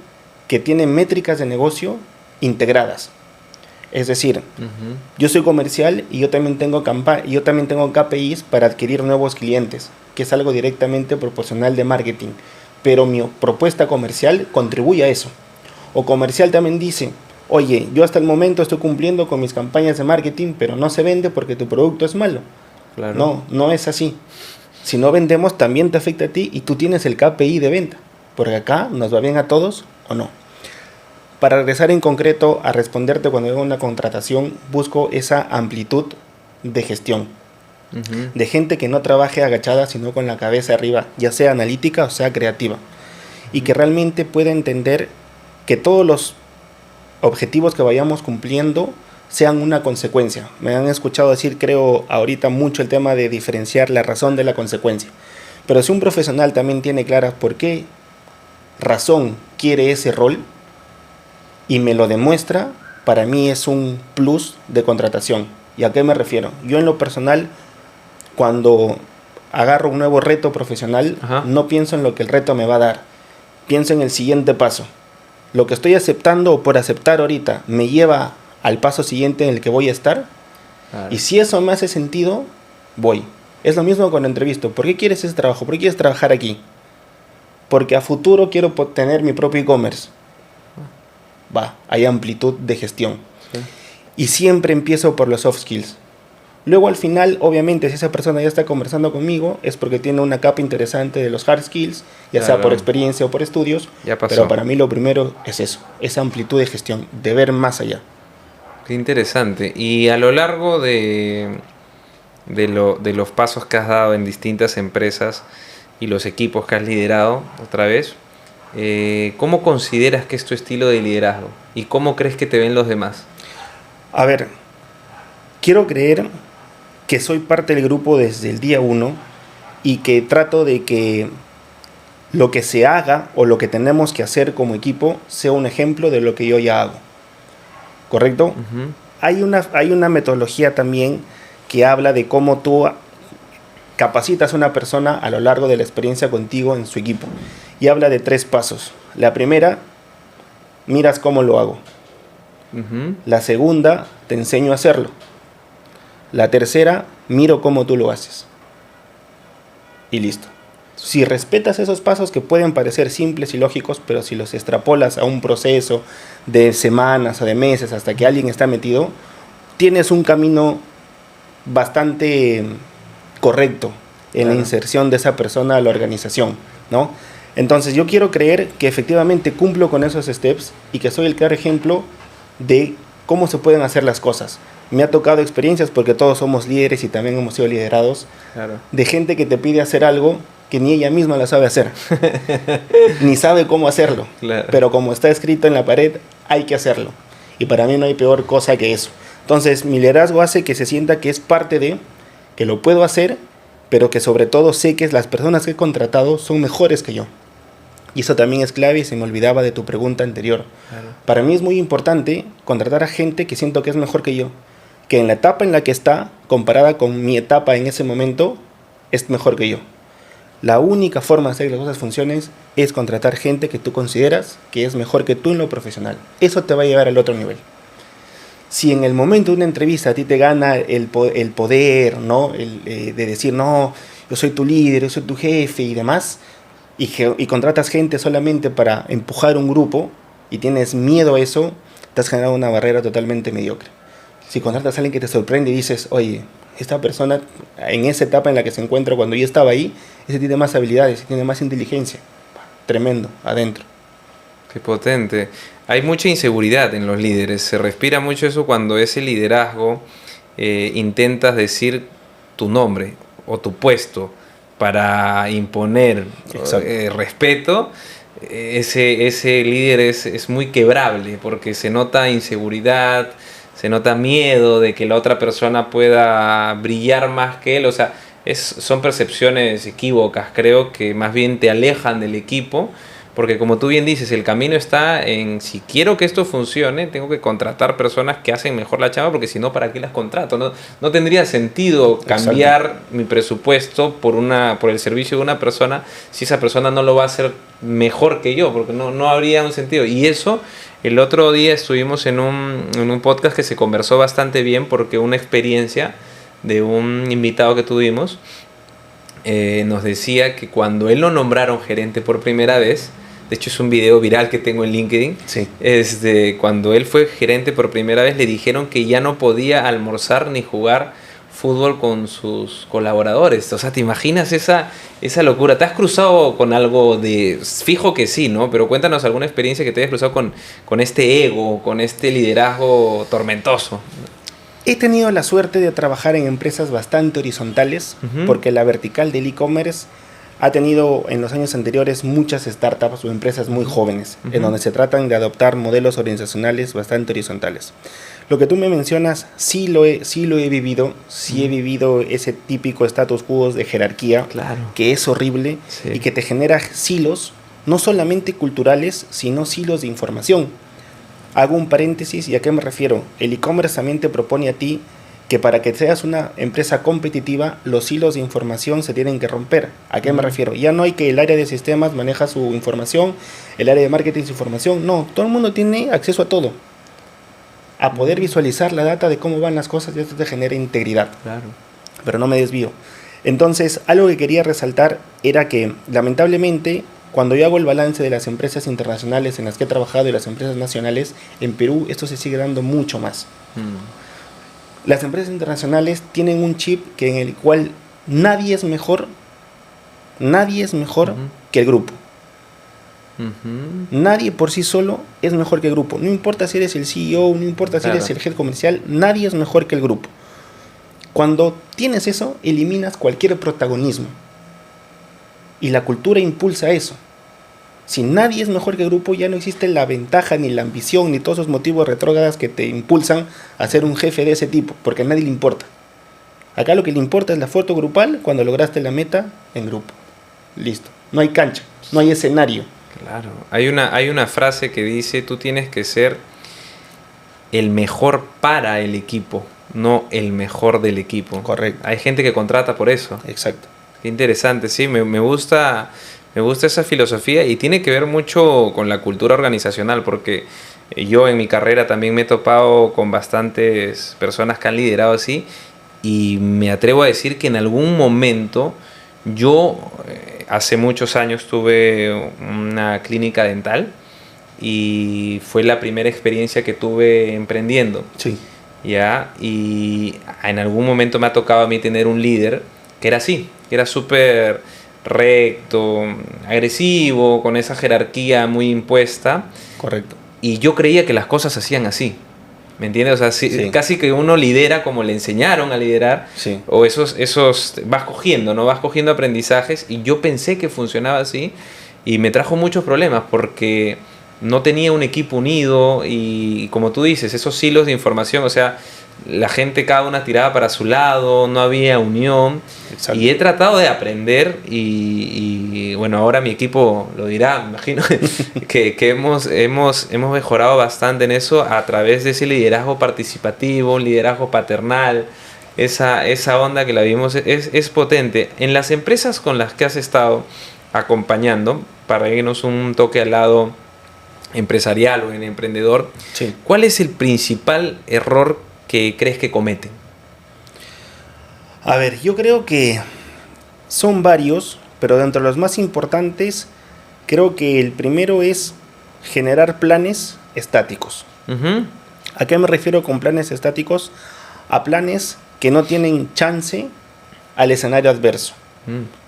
que tiene métricas de negocio integradas. Es decir, Ujú. yo soy comercial y yo también tengo KPIs para adquirir nuevos clientes, que es algo directamente proporcional de marketing. Pero mi propuesta comercial contribuye a eso. O comercial también dice, oye, yo hasta el momento estoy cumpliendo con mis campañas de marketing, pero no se vende porque tu producto es malo. Claro. No, no es así. Si no vendemos, también te afecta a ti y tú tienes el KPI de venta. Porque acá nos va bien a todos o no. Para regresar en concreto a responderte cuando hago una contratación, busco esa amplitud de gestión. Ujú. De gente que no trabaje agachada, sino con la cabeza arriba, ya sea analítica o sea creativa. Y que realmente pueda entender que todos los objetivos que vayamos cumpliendo sean una consecuencia. Me han escuchado decir, creo, ahorita mucho el tema de diferenciar la razón de la consecuencia. Pero si un profesional también tiene claras por qué razón quiere ese rol y me lo demuestra, para mí es un plus de contratación. ¿Y a qué me refiero? Yo en lo personal, cuando agarro un nuevo reto profesional, Ajá. no pienso en lo que el reto me va a dar. Pienso en el siguiente paso. Lo que estoy aceptando o por aceptar ahorita me lleva al paso siguiente en el que voy a estar. Claro. Y si eso me hace sentido, voy. Es lo mismo cuando entrevisto. ¿Por qué quieres ese trabajo? ¿Por qué quieres trabajar aquí? Porque a futuro quiero tener mi propio e-commerce. Va, hay amplitud de gestión. Sí. Y siempre empiezo por los soft skills. Luego al final, obviamente, si esa persona ya está conversando conmigo, es porque tiene una capa interesante de los hard skills, ya sea Claro. por experiencia o por estudios. Ya pasó. Pero para mí lo primero es eso, esa amplitud de gestión, de ver más allá. Qué interesante. Y a lo largo de los pasos que has dado en distintas empresas y los equipos que has liderado, otra vez, ¿cómo consideras que es tu estilo de liderazgo? ¿Y cómo crees que te ven los demás? A ver, quiero creer que soy parte del grupo desde el día uno y que trato de que lo que se haga o lo que tenemos que hacer como equipo sea un ejemplo de lo que yo ya hago. ¿Correcto? Ujú. Hay una metodología también que habla de cómo tú capacitas a una persona a lo largo de la experiencia contigo en su equipo. Y habla de 3 pasos. La primera, miras cómo lo hago. Ujú. La segunda, te enseño a hacerlo. La tercera, miro cómo tú lo haces. Y listo. Si respetas esos pasos que pueden parecer simples y lógicos, pero si los extrapolas a un proceso de semanas o de meses hasta que alguien está metido, tienes un camino bastante correcto en la inserción de esa persona a la organización, ¿no? Entonces yo quiero creer que efectivamente cumplo con esos steps y que soy el claro ejemplo de cómo se pueden hacer las cosas. Me ha tocado experiencias, porque todos somos líderes y también hemos sido liderados, Claro. de gente que te pide hacer algo que ni ella misma la sabe hacer, ni sabe cómo hacerlo, Claro. pero como está escrito en la pared, hay que hacerlo. Y para mí no hay peor cosa que eso. Entonces mi liderazgo hace que se sienta que es parte de, que lo puedo hacer, pero que sobre todo sé que las personas que he contratado son mejores que yo. Y eso también es clave, y se me olvidaba de tu pregunta anterior. Claro. Para mí es muy importante contratar a gente que siento que es mejor que yo, que en la etapa en la que está, comparada con mi etapa en ese momento, es mejor que yo. La única forma de hacer que las cosas funcionen es contratar gente que tú consideras que es mejor que tú en lo profesional. Eso te va a llevar al otro nivel. Si en el momento de una entrevista a ti te gana el poder, ¿no? De decir, no, yo soy tu líder, yo soy tu jefe y demás, y contratas gente solamente para empujar un grupo y tienes miedo a eso, te has generado una barrera totalmente mediocre. Si contratas a alguien que te sorprende y dices, oye, esta persona en esa etapa en la que se encuentra cuando yo estaba ahí, ese tiene más habilidades, tiene más inteligencia, tremendo, adentro. Qué potente. Hay mucha inseguridad en los líderes. Se respira mucho eso cuando ese liderazgo intentas decir tu nombre o tu puesto para imponer respeto. Ese líder es muy quebrable porque se nota inseguridad, se nota miedo de que la otra persona pueda brillar más que él. O sea, son percepciones equívocas, creo, que más bien te alejan del equipo. Porque como tú bien dices, el camino está en, si quiero que esto funcione, tengo que contratar personas que hacen mejor la chamba, porque si no, ¿para qué las contrato? No tendría sentido cambiar mi presupuesto por el servicio de una persona si esa persona no lo va a hacer mejor que yo, porque no habría un sentido. Y eso, el otro día estuvimos en un podcast que se conversó bastante bien, porque una experiencia de un invitado que tuvimos nos decía que cuando él lo nombraron gerente por primera vez, de hecho es un video viral que tengo en LinkedIn, Sí. Cuando él fue gerente por primera vez le dijeron que ya no podía almorzar ni jugar fútbol con sus colaboradores. O sea, ¿te imaginas esa locura? ¿Te has cruzado con algo de...? Fijo que sí, ¿no? Pero cuéntanos alguna experiencia que te hayas cruzado con este ego, con este liderazgo tormentoso. He tenido la suerte de trabajar en empresas bastante horizontales, porque la vertical del e-commerce ha tenido en los años anteriores muchas startups o empresas muy jóvenes, en donde se tratan de adoptar modelos organizacionales bastante horizontales. Lo que tú me mencionas, sí lo he vivido, sí he vivido ese típico status quo de jerarquía, Claro. que es horrible, Sí. y que te genera silos, no solamente culturales, sino silos de información. Hago un paréntesis, ¿y a qué me refiero? El e-commerce también te propone a ti que para que seas una empresa competitiva, los hilos de información se tienen que romper. ¿A qué me refiero? Ya no hay que el área de sistemas maneja su información, el área de marketing su información. No, todo el mundo tiene acceso a todo. A poder visualizar la data de cómo van las cosas, y esto te genera integridad. Claro. Pero no me desvío. Entonces, algo que quería resaltar era que, lamentablemente, cuando yo hago el balance de las empresas internacionales en las que he trabajado y las empresas nacionales, en Perú esto se sigue dando mucho más. Las empresas internacionales tienen un chip en el cual nadie es mejor que el grupo. Nadie por sí solo es mejor que el grupo. No importa si eres el CEO, no importa si eres el head comercial, nadie es mejor que el grupo. Cuando tienes eso, eliminas cualquier protagonismo. Y la cultura impulsa eso. Si nadie es mejor que el grupo, ya no existe la ventaja, ni la ambición, ni todos esos motivos retrógradas que te impulsan a ser un jefe de ese tipo, porque a nadie le importa. Acá lo que le importa es la foto grupal cuando lograste la meta en grupo. Listo. No hay cancha, no hay escenario. Claro. Hay una frase que dice, tú tienes que ser el mejor para el equipo, no el mejor del equipo. Correcto. Hay gente que contrata por eso. Exacto. Qué interesante, sí, me gusta esa filosofía y tiene que ver mucho con la cultura organizacional, porque yo en mi carrera también me he topado con bastantes personas que han liderado así y me atrevo a decir que en algún momento yo hace muchos años tuve una clínica dental y fue la primera experiencia que tuve emprendiendo. Sí. ¿Ya? Y en algún momento me ha tocado a mí tener un líder que era así, que era súper recto, agresivo, con esa jerarquía muy impuesta. Correcto. Y yo creía que las cosas se hacían así. ¿Me entiendes? O sea, Sí. casi que uno lidera como le enseñaron a liderar. Sí. O vas cogiendo, ¿no? Vas cogiendo aprendizajes. Y yo pensé que funcionaba así. Y me trajo muchos problemas porque no tenía un equipo unido. Y como tú dices, esos hilos de información, o sea, la gente cada una tiraba para su lado, no había unión. Exacto. Y he tratado de aprender y bueno, ahora mi equipo lo dirá, me imagino, que hemos mejorado bastante en eso a través de ese liderazgo participativo, liderazgo paternal, esa onda que la vimos es potente. En las empresas con las que has estado acompañando, para irnos un toque al lado empresarial o en emprendedor, Sí. ¿cuál es el principal error que crees que cometen? A ver, yo creo que son varios, pero dentro de los más importantes, creo que el primero es generar planes estáticos. Uh-huh. ¿A qué me refiero con planes estáticos? A planes que no tienen chance al escenario adverso.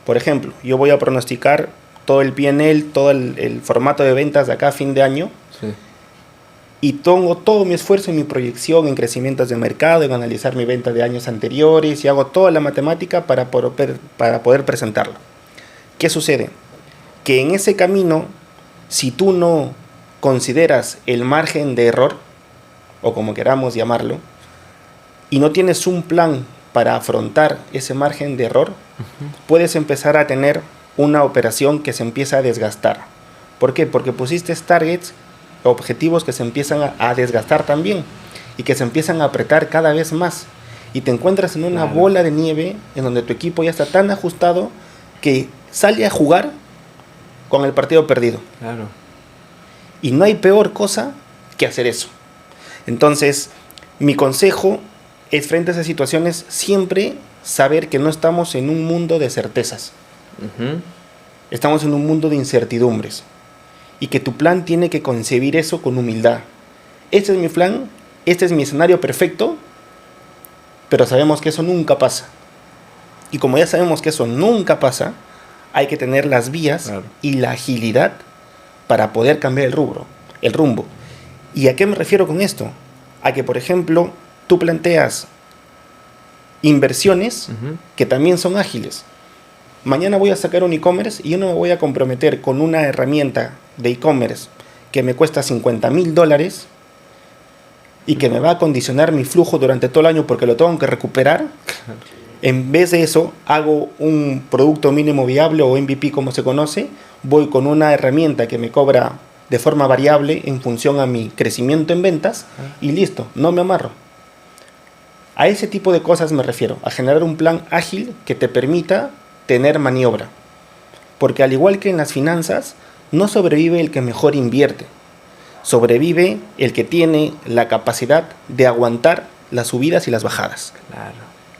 Por ejemplo, yo voy a pronosticar todo el P&L, todo el formato de ventas de acá a fin de año, Sí. y pongo todo mi esfuerzo en mi proyección, en crecimientos de mercado, en analizar mi venta de años anteriores, y hago toda la matemática para poder presentarlo. ¿Qué sucede? Que en ese camino, si tú no consideras el margen de error, o como queramos llamarlo, y no tienes un plan para afrontar ese margen de error, puedes empezar a tener una operación que se empieza a desgastar. ¿Por qué? Porque pusiste targets, objetivos que se empiezan a desgastar también y que se empiezan a apretar cada vez más. Y te encuentras en una bola de nieve en donde tu equipo ya está tan ajustado que sale a jugar con el partido perdido. Claro. Y no hay peor cosa que hacer eso. Entonces, mi consejo es frente a esas situaciones siempre saber que no estamos en un mundo de certezas. Uh-huh. Estamos en un mundo de incertidumbres. Y que tu plan tiene que concebir eso con humildad. Este es mi plan, este es mi escenario perfecto, pero sabemos que eso nunca pasa. Y como ya sabemos que eso nunca pasa, hay que tener las vías Claro. y la agilidad para poder cambiar el rumbo. ¿Y a qué me refiero con esto? A que, por ejemplo, tú planteas inversiones Uh-huh. que también son ágiles. Mañana voy a sacar un e-commerce y yo no me voy a comprometer con una herramienta de e-commerce que me cuesta $50,000 y que me va a condicionar mi flujo durante todo el año porque lo tengo que recuperar. En vez de eso, hago un producto mínimo viable o MVP como se conoce, voy con una herramienta que me cobra de forma variable en función a mi crecimiento en ventas y listo, no me amarro. A ese tipo de cosas me refiero, a generar un plan ágil que te permita tener maniobra. Porque al igual que en las finanzas, no sobrevive el que mejor invierte. Sobrevive el que tiene la capacidad de aguantar las subidas y las bajadas. Claro.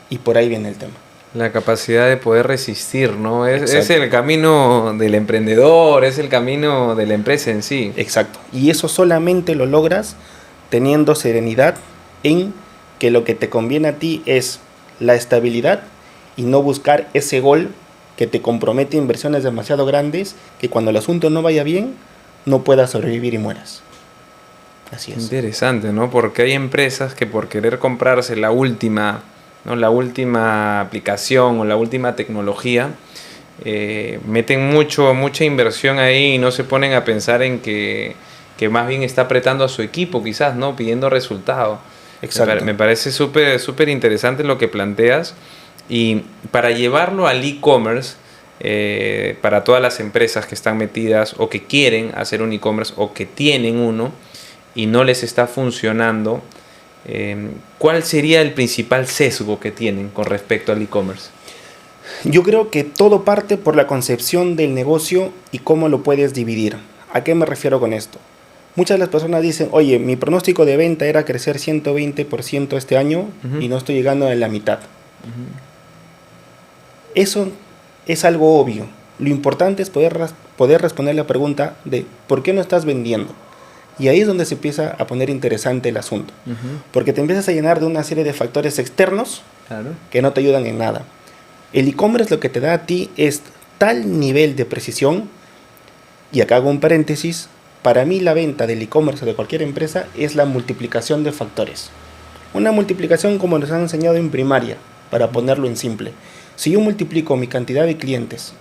Y por ahí viene el tema. La capacidad de poder resistir, ¿no? Es Exacto. el camino del emprendedor, es el camino de la empresa en sí. Exacto. Y eso solamente lo logras teniendo serenidad en que lo que te conviene a ti es la estabilidad y no buscar ese gol que te compromete inversiones demasiado grandes que cuando el asunto no vaya bien no puedas sobrevivir y mueras. Así es. Interesante, ¿no? Porque hay empresas que por querer comprarse la última, ¿no? La última aplicación o la última tecnología, meten mucha inversión ahí y no se ponen a pensar en que más bien está apretando a su equipo, quizás, ¿no? Pidiendo resultados. Exacto. Me parece súper interesante lo que planteas. Y para llevarlo al e-commerce, para todas las empresas que están metidas o que quieren hacer un e-commerce o que tienen uno y no les está funcionando, ¿cuál sería el principal sesgo que tienen con respecto al e-commerce? Yo creo que todo parte por la concepción del negocio y cómo lo puedes dividir. ¿A qué me refiero con esto? Muchas de las personas dicen, oye, mi pronóstico de venta era crecer 120% este año y no estoy llegando a la mitad. Eso es algo obvio. Lo importante es poder responder la pregunta de ¿por qué no estás vendiendo? Y ahí es donde se empieza a poner interesante el asunto. Porque te empiezas a llenar de una serie de factores externos que no te ayudan en nada. El e-commerce lo que te da a ti es tal nivel de precisión, y acá hago un paréntesis, para mí la venta del e-commerce de cualquier empresa es la multiplicación de factores. Una multiplicación como nos han enseñado en primaria, para ponerlo en simple. Si yo multiplico mi cantidad de clientes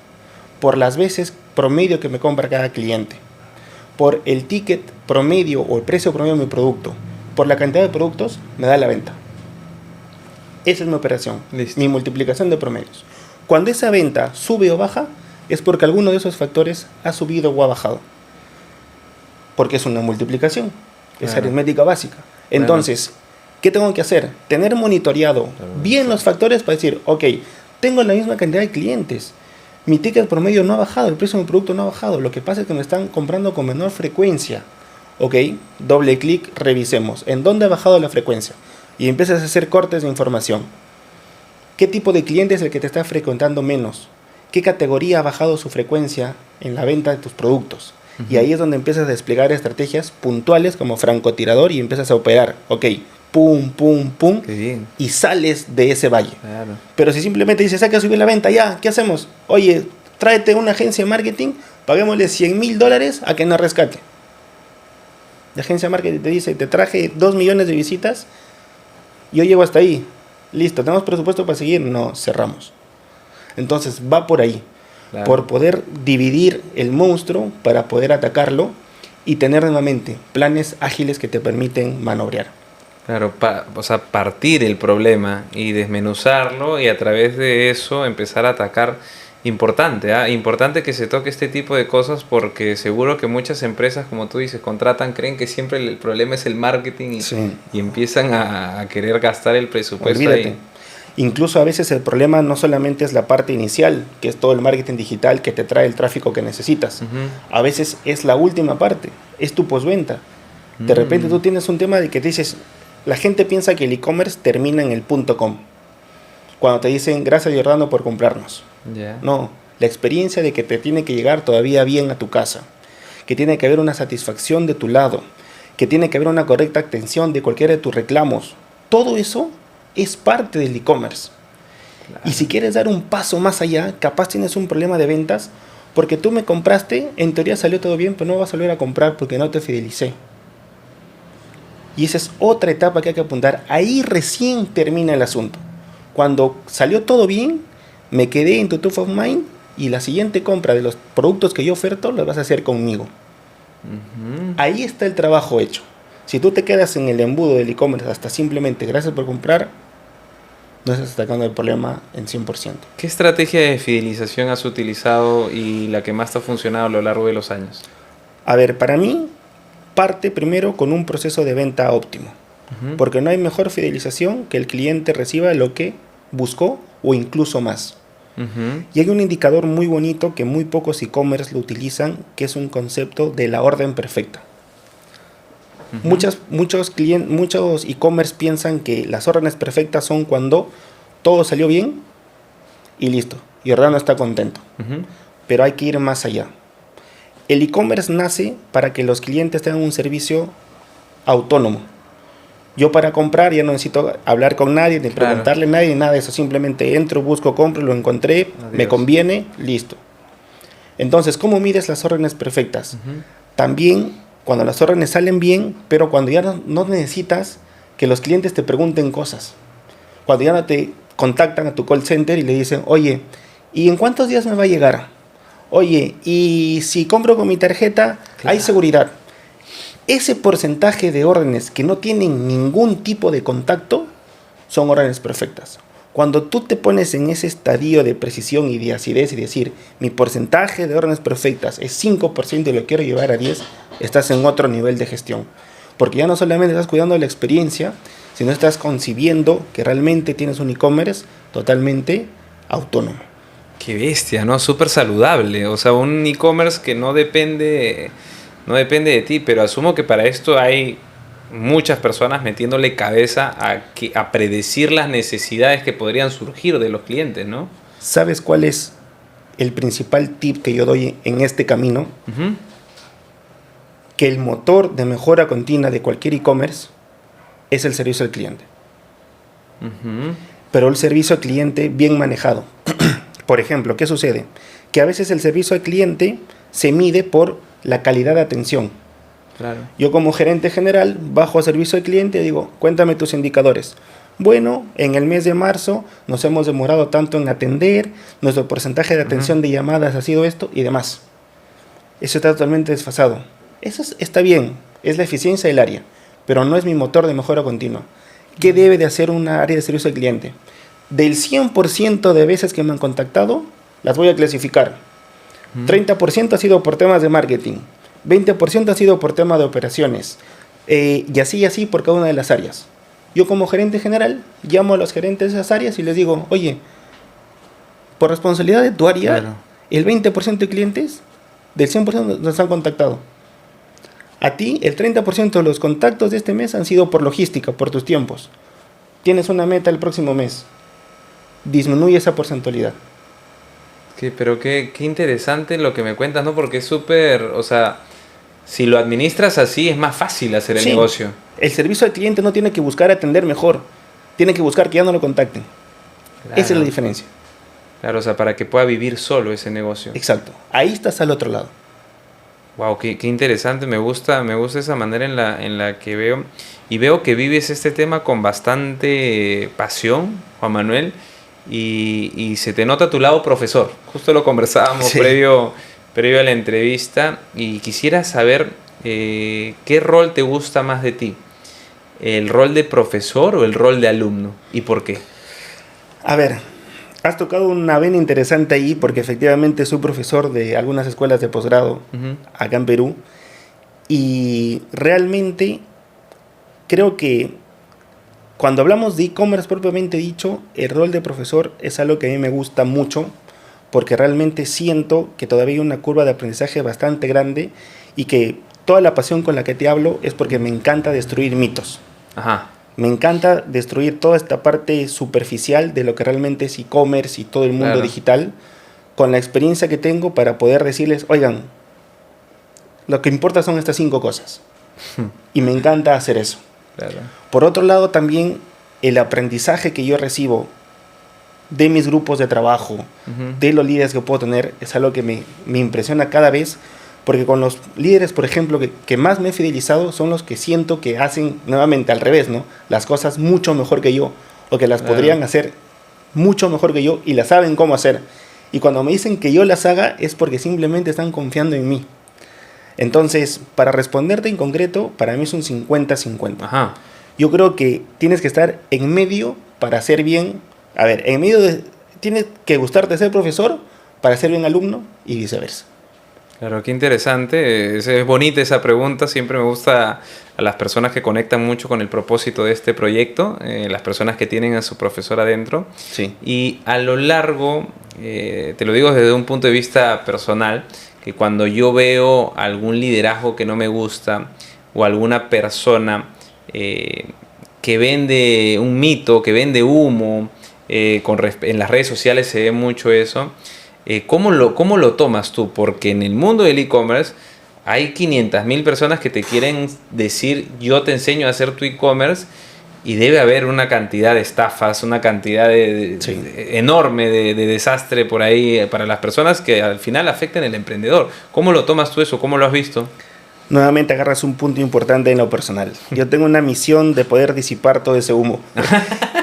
por las veces promedio que me compra cada cliente, por el ticket promedio o el precio promedio de mi producto, por la cantidad de productos, me da la venta. Esa es mi operación, mi multiplicación de promedios. Cuando esa venta sube o baja, es porque alguno de esos factores ha subido o ha bajado. Porque es una multiplicación, es aritmética básica. Entonces, ¿qué tengo que hacer? Tener monitoreado bien los factores para decir, ok, tengo la misma cantidad de clientes, mi ticket promedio no ha bajado, el precio de mi producto no ha bajado, lo que pasa es que me están comprando con menor frecuencia. Ok, doble clic, revisemos. ¿En dónde ha bajado la frecuencia? Y empiezas a hacer cortes de información. ¿Qué tipo de cliente es el que te está frecuentando menos? ¿Qué categoría ha bajado su frecuencia en la venta de tus productos? Y ahí es donde empiezas a desplegar estrategias puntuales como francotirador y empiezas a operar. Ok, pum, pum, pum, y sales de ese valle. Claro. Pero si simplemente dices, hay que subir la venta, ya, ¿qué hacemos? Oye, tráete una agencia de marketing, paguémosle $100,000 a que nos rescate. La agencia de marketing te dice, te traje 2 millones de visitas, yo llego hasta ahí, listo, ¿tenemos presupuesto para seguir? No, cerramos. Entonces va por ahí, por poder dividir el monstruo para poder atacarlo y tener nuevamente planes ágiles que te permiten manobrear. Claro, o sea, partir el problema y desmenuzarlo y a través de eso empezar a atacar. Importante, importante que se toque este tipo de cosas porque seguro que muchas empresas, como tú dices, contratan, creen que siempre el problema es el marketing y empiezan a querer gastar el presupuesto. Olvídate. Ahí. Incluso a veces el problema no solamente es la parte inicial, que es todo el marketing digital que te trae el tráfico que necesitas. A veces es la última parte, es tu postventa. De repente tú tienes un tema de que te dices, la gente piensa que el e-commerce termina en el .com. Cuando te dicen, gracias Giordano por comprarnos. No, la experiencia de que te tiene que llegar todavía bien a tu casa, que tiene que haber una satisfacción de tu lado, que tiene que haber una correcta atención de cualquiera de tus reclamos, todo eso es parte del e-commerce. Y si quieres dar un paso más allá, capaz tienes un problema de ventas porque tú me compraste, en teoría salió todo bien, pero no vas a volver a comprar porque no te fidelicé. Y esa es otra etapa que hay que apuntar. Ahí recién termina el asunto. Cuando salió todo bien, me quedé en tu top of mind y la siguiente compra de los productos que yo oferto las vas a hacer conmigo. Ahí está el trabajo hecho. Si tú te quedas en el embudo del e-commerce hasta simplemente gracias por comprar, no estás atacando el problema en 100%. ¿Qué estrategia de fidelización has utilizado y la que más te ha funcionado a lo largo de los años? A ver, para mí parte primero con un proceso de venta óptimo. Porque no hay mejor fidelización que el cliente reciba lo que buscó o incluso más. Y hay un indicador muy bonito que muy pocos e-commerce lo utilizan, que es un concepto de la orden perfecta. Muchos e-commerce piensan que las órdenes perfectas son cuando todo salió bien y listo, y Giordano está contento. Pero hay que ir más allá. El e-commerce nace para que los clientes tengan un servicio autónomo. Yo para comprar ya no necesito hablar con nadie, ni preguntarle a nadie, nada de eso. Simplemente entro, busco, compro, lo encontré, me conviene, listo. Entonces, ¿cómo mides las órdenes perfectas? También cuando las órdenes salen bien, pero cuando ya no necesitas que los clientes te pregunten cosas. Cuando ya no te contactan a tu call center y le dicen, oye, ¿y en cuántos días me va a llegar? Oye, ¿y si compro con mi tarjeta, hay seguridad? ese porcentaje de órdenes que no tienen ningún tipo de contacto son órdenes perfectas. Cuando tú te pones en ese estadio de precisión y de acidez y decir, mi porcentaje de órdenes perfectas es 5% y lo quiero llevar a 10%, estás en otro nivel de gestión. Porque ya no solamente estás cuidando la experiencia, sino estás concibiendo que realmente tienes un e-commerce totalmente autónomo. Qué bestia, ¿no? Súper saludable. O sea, un e-commerce que no depende de ti, pero asumo que para esto hay muchas personas metiéndole cabeza a predecir las necesidades que podrían surgir de los clientes, ¿no? ¿Sabes cuál es el principal tip que yo doy en este camino? Uh-huh. Que el motor de mejora continua de cualquier e-commerce es el servicio al cliente. Uh-huh. Pero el servicio al cliente bien manejado. Por ejemplo, ¿qué sucede? Que a veces el servicio al cliente se mide por la calidad de atención. Claro. Yo como gerente general bajo a servicio al cliente y digo, cuéntame tus indicadores. Bueno, en el mes de marzo nos hemos demorado tanto en atender, nuestro porcentaje de atención de llamadas ha sido esto y demás. Eso está totalmente desfasado. Eso está bien, es la eficiencia del área, pero no es mi motor de mejora continua. ¿Qué debe de hacer una área de servicio al cliente? Del 100% de veces que me han contactado, las voy a clasificar. 30% ha sido por temas de marketing, 20% ha sido por tema de operaciones, y así por cada una de las áreas. Yo como gerente general llamo a los gerentes de esas áreas y les digo, oye, por responsabilidad de tu área, claro, el 20% de clientes del 100% nos han contactado. A ti, el 30% de los contactos de este mes han sido por logística, por tus tiempos. Tienes una meta el próximo mes. Disminuye esa porcentualidad. Pero qué interesante lo que me cuentas, ¿no? Porque es súper, o sea, si lo administras así es más fácil hacer el negocio. El servicio al cliente no tiene que buscar atender mejor, tiene que buscar que ya no lo contacten. Claro. Esa es la diferencia. Claro, o sea, para que pueda vivir solo ese negocio. Exacto, ahí estás al otro lado. Wow, qué interesante, me gusta esa manera en la que veo. Y veo que vives este tema con bastante pasión, Juan Manuel. Y se te nota tu lado profesor. Justo lo conversábamos previo a la entrevista. Y quisiera saber qué rol te gusta más de ti. ¿El rol de profesor o el rol de alumno? ¿Y por qué? A ver, has tocado una vena interesante ahí, porque efectivamente soy profesor de algunas escuelas de posgrado acá en Perú. Y realmente creo que cuando hablamos de e-commerce propiamente dicho, el rol de profesor es algo que a mí me gusta mucho, porque realmente siento que todavía hay una curva de aprendizaje bastante grande y que toda la pasión con la que te hablo es porque me encanta destruir mitos. Ajá. Me encanta destruir toda esta parte superficial de lo que realmente es e-commerce y todo el mundo digital, con la experiencia que tengo para poder decirles, oigan, lo que importa son estas 5 cosas. Y me encanta hacer eso. Claro. Por otro lado, también el aprendizaje que yo recibo de mis grupos de trabajo, de los líderes que puedo tener, es algo que me impresiona cada vez, porque con los líderes, por ejemplo, que más me he fidelizado, son los que siento que hacen nuevamente al revés, ¿no? Las cosas mucho mejor que yo, o que las podrían hacer mucho mejor que yo y las saben cómo hacer. Y cuando me dicen que yo las haga, es porque simplemente están confiando en mí. Entonces, para responderte en concreto, para mí es un 50-50. Ajá. Yo creo que tienes que estar en medio para hacer bien. A ver, en medio tienes que gustarte ser profesor para ser bien alumno y viceversa. Claro, qué interesante. Es bonita esa pregunta. Siempre me gusta a las personas que conectan mucho con el propósito de este proyecto, las personas que tienen a su profesor adentro. Sí. Y a lo largo, te lo digo desde un punto de vista personal, que cuando yo veo algún liderazgo que no me gusta o alguna persona que vende un mito, que vende humo, en las redes sociales se ve mucho eso. ¿Cómo lo tomas tú? Porque en el mundo del e-commerce hay 500,000 personas que te quieren decir, yo te enseño a hacer tu e-commerce, y debe haber una cantidad de estafas, una cantidad enorme de desastre por ahí para las personas que al final afectan al emprendedor. ¿Cómo lo tomas tú eso? ¿Cómo lo has visto? Nuevamente agarras un punto importante en lo personal. Yo tengo una misión de poder disipar todo ese humo.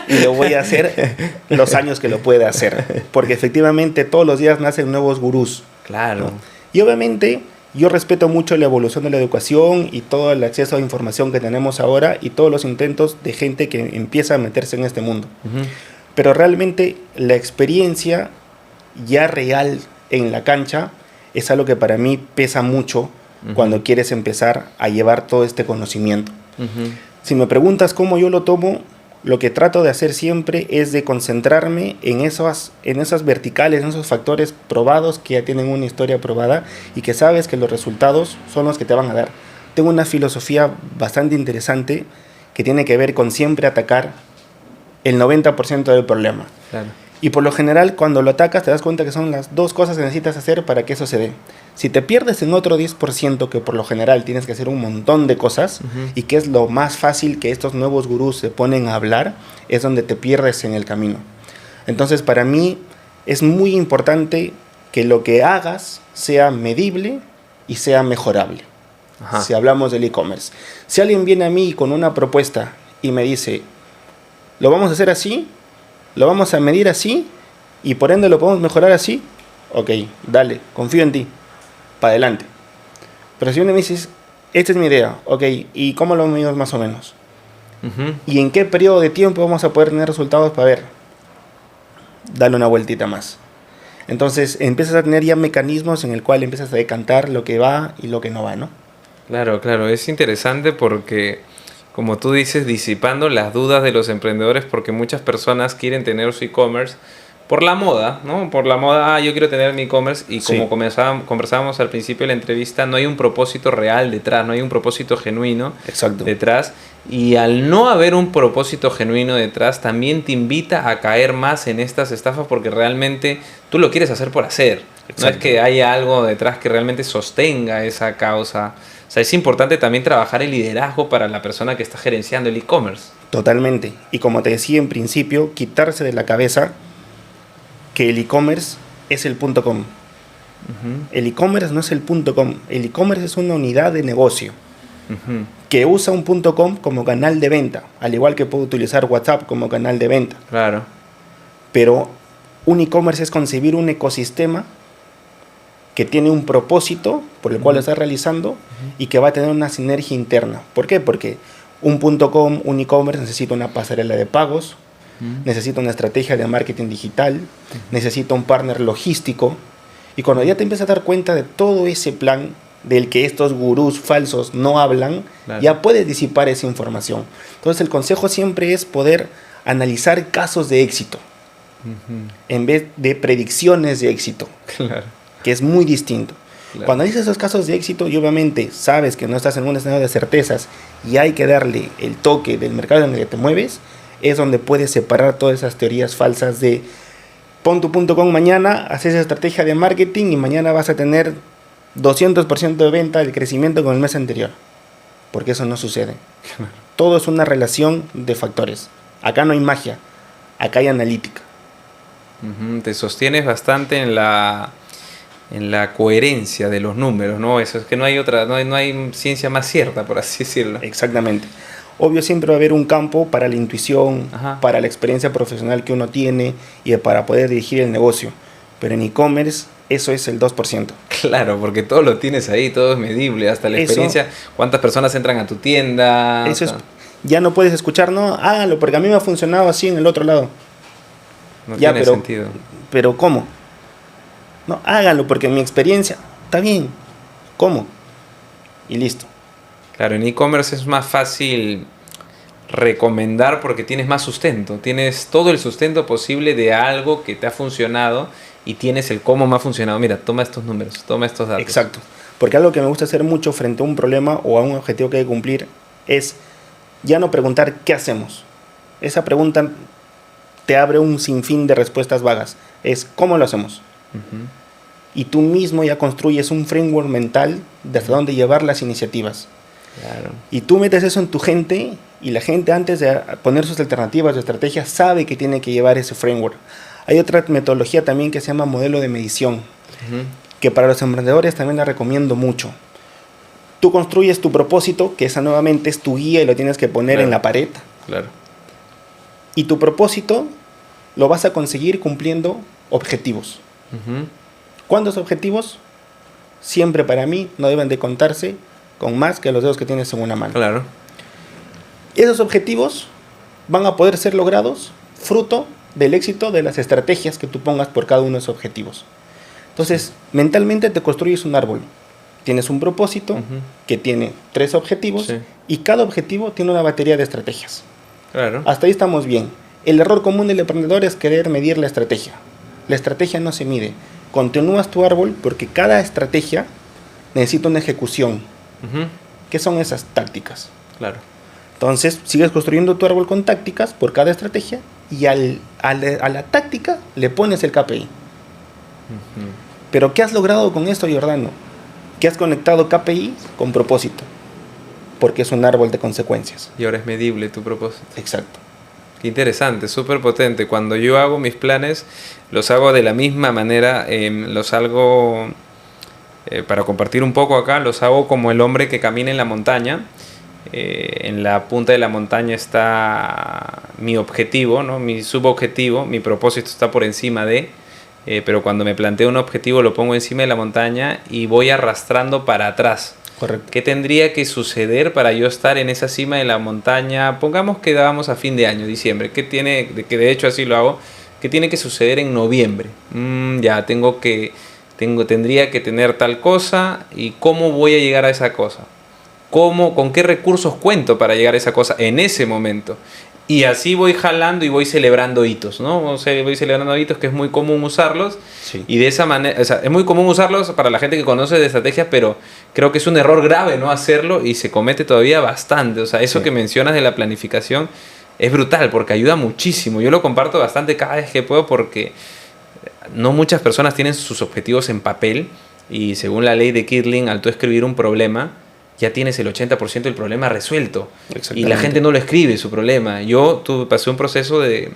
Y lo voy a hacer los años que lo pueda hacer. Porque efectivamente todos los días nacen nuevos gurús. Claro. ¿No? Y obviamente Yo respeto mucho la evolución de la educación y todo el acceso a información que tenemos ahora y todos los intentos de gente que empieza a meterse en este mundo. Ujú. Pero realmente la experiencia ya real en la cancha es algo que para mí pesa mucho cuando quieres empezar a llevar todo este conocimiento. Ujú. Si me preguntas cómo yo lo tomo, lo que trato de hacer siempre es de concentrarme en esas verticales, en esos factores probados que ya tienen una historia probada y que sabes que los resultados son los que te van a dar. Tengo una filosofía bastante interesante que tiene que ver con siempre atacar el 90% del problema. Claro. Y por lo general, cuando lo atacas, te das cuenta que son las dos cosas que necesitas hacer para que eso se dé. Si te pierdes en otro 10%, que por lo general tienes que hacer un montón de cosas, y que es lo más fácil que estos nuevos gurús se ponen a hablar, es donde te pierdes en el camino. Entonces, para mí, es muy importante que lo que hagas sea medible y sea mejorable. Ajá. Si hablamos del e-commerce. Si alguien viene a mí con una propuesta y me dice, lo vamos a hacer así, lo vamos a medir así y por ende lo podemos mejorar así, ok, dale, confío en ti, para adelante. Pero si me dices, esta es mi idea, ok, ¿y cómo lo medimos más o menos? Ujú. ¿Y en qué periodo de tiempo vamos a poder tener resultados para ver? Dale una vueltita más. Entonces empiezas a tener ya mecanismos en el cual empiezas a decantar lo que va y lo que no va, ¿no? Claro, claro, es interesante porque, como tú dices, disipando las dudas de los emprendedores, porque muchas personas quieren tener su e-commerce por la moda, ¿no? Por la moda, yo quiero tener mi e-commerce y Sí. como conversábamos al principio de la entrevista, no hay un propósito real detrás, no hay un propósito genuino Exacto. detrás, y al no haber un propósito genuino detrás, también te invita a caer más en estas estafas porque realmente tú lo quieres hacer por hacer. No es Exacto. que haya algo detrás que realmente sostenga esa causa. O sea, es importante también trabajar el liderazgo para la persona que está gerenciando el e-commerce. Totalmente. Y como te decía en principio, quitarse de la cabeza que el e-commerce es el .com. El e-commerce no es el .com. El e-commerce es una unidad de negocio Ujú. que usa un .com como canal de venta, al igual que puede utilizar WhatsApp como canal de venta. Claro. Pero un e-commerce es concebir un ecosistema que tiene un propósito por el cual lo está realizando y que va a tener una sinergia interna. ¿Por qué? Porque un .com, un e-commerce necesita una pasarela de pagos, necesita una estrategia de marketing digital, necesita un partner logístico. Y cuando ya te empiezas a dar cuenta de todo ese plan del que estos gurús falsos no hablan, Claro. ya puedes disipar esa información. Entonces el consejo siempre es poder analizar casos de éxito en vez de predicciones de éxito, Claro. que es muy distinto. Claro. Cuando dices esos casos de éxito y obviamente sabes que no estás en un escenario de certezas y hay que darle el toque del mercado en el que te mueves, es donde puedes separar todas esas teorías falsas de pon tu .com mañana, haces esa estrategia de marketing y mañana vas a tener 200% de venta de crecimiento con el mes anterior. Porque eso no sucede. Todo es una relación de factores. Acá no hay magia, acá hay analítica. Ujú. Te sostienes bastante en la coherencia de los números, ¿no? Eso es que no hay otra, no hay ciencia más cierta, por así decirlo. Exactamente. Obvio siempre va a haber un campo para la intuición, Ajá. para la experiencia profesional que uno tiene y para poder dirigir el negocio. Pero en e-commerce eso es el 2%. Claro, porque todo lo tienes ahí, todo es medible, hasta la Eso- experiencia, cuántas personas entran a tu tienda. Eso o es, sea, ya no puedes escuchar, no, hágalo, porque a mí me ha funcionado así en el otro lado. no Ya, tiene pero- sentido. Pero ¿cómo? No, háganlo, porque en mi experiencia, está bien. ¿Cómo? Y listo. Claro, en e-commerce es más fácil recomendar porque tienes más sustento, tienes todo el sustento posible de algo que te ha funcionado y tienes el cómo me ha funcionado. Mira, toma estos números, toma estos datos. Exacto. Porque algo que me gusta hacer mucho frente a un problema o a un objetivo que hay que cumplir es ya no preguntar qué hacemos. Esa pregunta te abre un sinfín de respuestas vagas. Es cómo lo hacemos. Ujú. Y tú mismo ya construyes un framework mental de hasta dónde llevar las iniciativas. Claro. Y tú metes eso en tu gente y la gente antes de poner sus alternativas o estrategias sabe que tiene que llevar ese framework. Hay otra metodología también que se llama modelo de medición, Ujú. que para los emprendedores también la recomiendo mucho. Tú construyes tu propósito, que esa nuevamente es tu guía y lo tienes que poner Claro. en la pared. Claro. Y tu propósito lo vas a conseguir cumpliendo objetivos. Ujú. ¿Cuántos objetivos? siempre para mí no deben de contarse con más que los dedos que tienes en una mano. Claro. Esos objetivos van a poder ser logrados fruto del éxito de las estrategias que tú pongas por cada uno de esos objetivos. Entonces, mentalmente te construyes un árbol. Tienes un propósito que tiene 3 objetivos y cada objetivo tiene una batería de estrategias. Claro. Hasta ahí estamos bien. El error común del emprendedor es querer medir la estrategia. La estrategia no se mide. Continúas tu árbol porque cada estrategia necesita una ejecución. ¿Qué son esas tácticas? Claro. Entonces, sigues construyendo tu árbol con tácticas por cada estrategia y a la táctica le pones el KPI. Pero ¿qué has logrado con esto, Giordano? Que has conectado KPI con propósito, porque es un árbol de consecuencias. Y ahora es medible tu propósito. Exacto. Qué interesante, súper potente. Cuando yo hago mis planes, los hago de la misma manera, los hago, para compartir un poco acá, los hago como el hombre que camina en la montaña. En la punta de la montaña está mi objetivo, ¿no? Mi subobjetivo, mi propósito está por encima de... pero cuando me planteo un objetivo lo pongo encima de la montaña y voy arrastrando para atrás. Correcto. ¿Qué tendría que suceder para yo estar en esa cima de la montaña? Pongamos que dábamos a fin de año, diciembre. Que de hecho así lo hago. ¿Qué tiene que suceder en noviembre? Tendría que tener tal cosa. ¿Y cómo voy a llegar a esa cosa? ¿Con qué recursos cuento para llegar a esa cosa en ese momento? Y así voy jalando y voy celebrando hitos, ¿no? O sea, voy celebrando hitos que es muy común usarlos. Sí. Y de esa manera, o sea, es muy común usarlos para la gente que conoce de estrategias, pero creo que es un error grave no hacerlo y se comete todavía bastante. O sea, eso que mencionas de la planificación es brutal porque ayuda muchísimo. Yo lo comparto bastante cada vez que puedo porque no muchas personas tienen sus objetivos en papel y según la ley de Kirtland, al tú escribir un problema, ya tienes el 80% del problema resuelto. Y la gente no lo escribe, su problema. Yo pasé un proceso de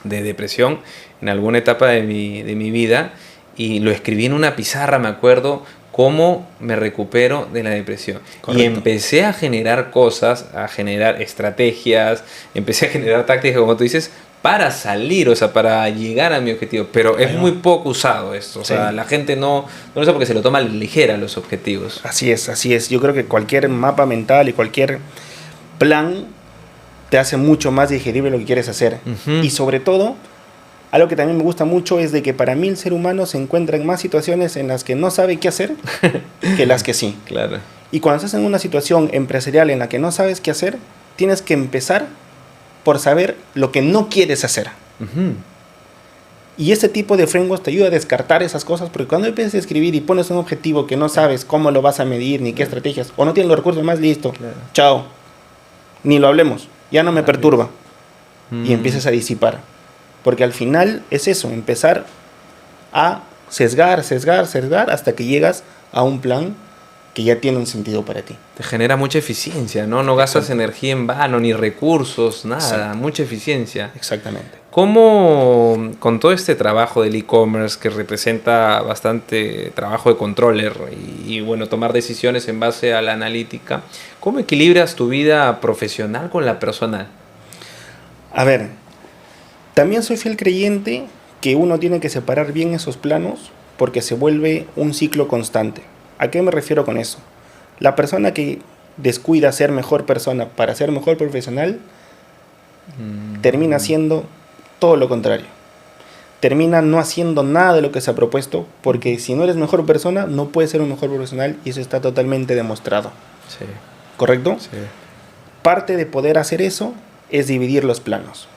depresión en alguna etapa de mi vida y lo escribí en una pizarra, me acuerdo, cómo me recupero de la depresión. Correcto. Y empecé a generar cosas, a generar estrategias, empecé a generar tácticas, como tú dices, para salir, o sea, para llegar a mi objetivo. Pero es muy poco usado esto. O sea, la gente no lo usa porque se lo toma ligera los objetivos. Así es, así es. Yo creo que cualquier mapa mental y cualquier plan te hace mucho más digerible lo que quieres hacer. Y sobre todo, algo que también me gusta mucho es de que para mí el ser humano se encuentra en más situaciones en las que no sabe qué hacer que las que sí. Claro. Y cuando estás en una situación empresarial en la que no sabes qué hacer, tienes que empezar por saber lo que no quieres hacer. Y este tipo de frameworks te ayuda a descartar esas cosas, porque cuando empiezas a escribir y pones un objetivo que no sabes cómo lo vas a medir, ni qué estrategias, o no tienes los recursos más listos, chao, ni lo hablemos, ya no me perturba. Y empiezas a disipar. Porque al final es eso, empezar a sesgar hasta que llegas a un plan que ya tiene un sentido para ti. Te genera mucha eficiencia, ¿no? No gastas energía en vano, ni recursos, nada. Exacto. Mucha eficiencia. Exactamente. ¿Cómo, con todo este trabajo del e-commerce que representa bastante trabajo de controller y bueno, tomar decisiones en base a la analítica, cómo equilibras tu vida profesional con la personal? A ver, también soy fiel creyente que uno tiene que separar bien esos planos porque se vuelve un ciclo constante. ¿A qué me refiero con eso? La persona que descuida ser mejor persona para ser mejor profesional termina siendo todo lo contrario. Termina no haciendo nada de lo que se ha propuesto porque si no eres mejor persona no puedes ser un mejor profesional y eso está totalmente demostrado. Sí. ¿Correcto? Sí. Parte de poder hacer eso es dividir los planos.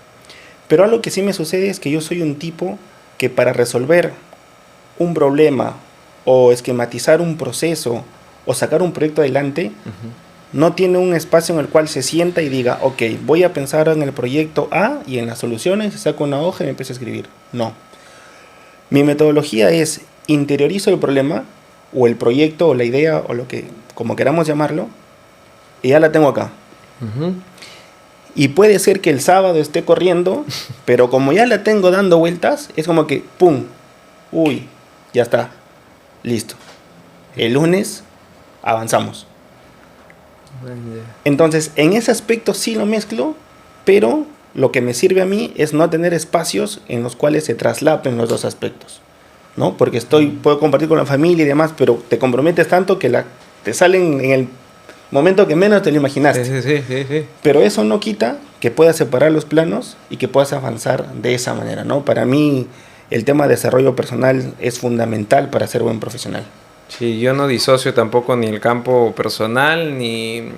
Pero algo que sí me sucede es que yo soy un tipo que para resolver un problema o esquematizar un proceso o sacar un proyecto adelante, no tiene un espacio en el cual se sienta y diga, ok, voy a pensar en el proyecto A y en las soluciones, saco una hoja y me empiezo a escribir. No. Mi metodología es interiorizo el problema o el proyecto o la idea o lo que, como queramos llamarlo, y ya la tengo acá. Y puede ser que el sábado esté corriendo, pero como ya la tengo dando vueltas, es como que, ¡pum! ¡Uy! Ya está. Listo. El lunes avanzamos. Entonces, en ese aspecto sí lo mezclo, pero lo que me sirve a mí es no tener espacios en los cuales se traslapen los dos aspectos. ¿no? Porque puedo compartir con la familia y demás, pero te comprometes tanto que te salen en el momento que menos te lo imaginaste. Sí. Pero eso no quita que puedas separar los planos y que puedas avanzar de esa manera, ¿no? Para mí, el tema de desarrollo personal es fundamental para ser buen profesional. Sí, yo no disocio tampoco ni el campo personal ni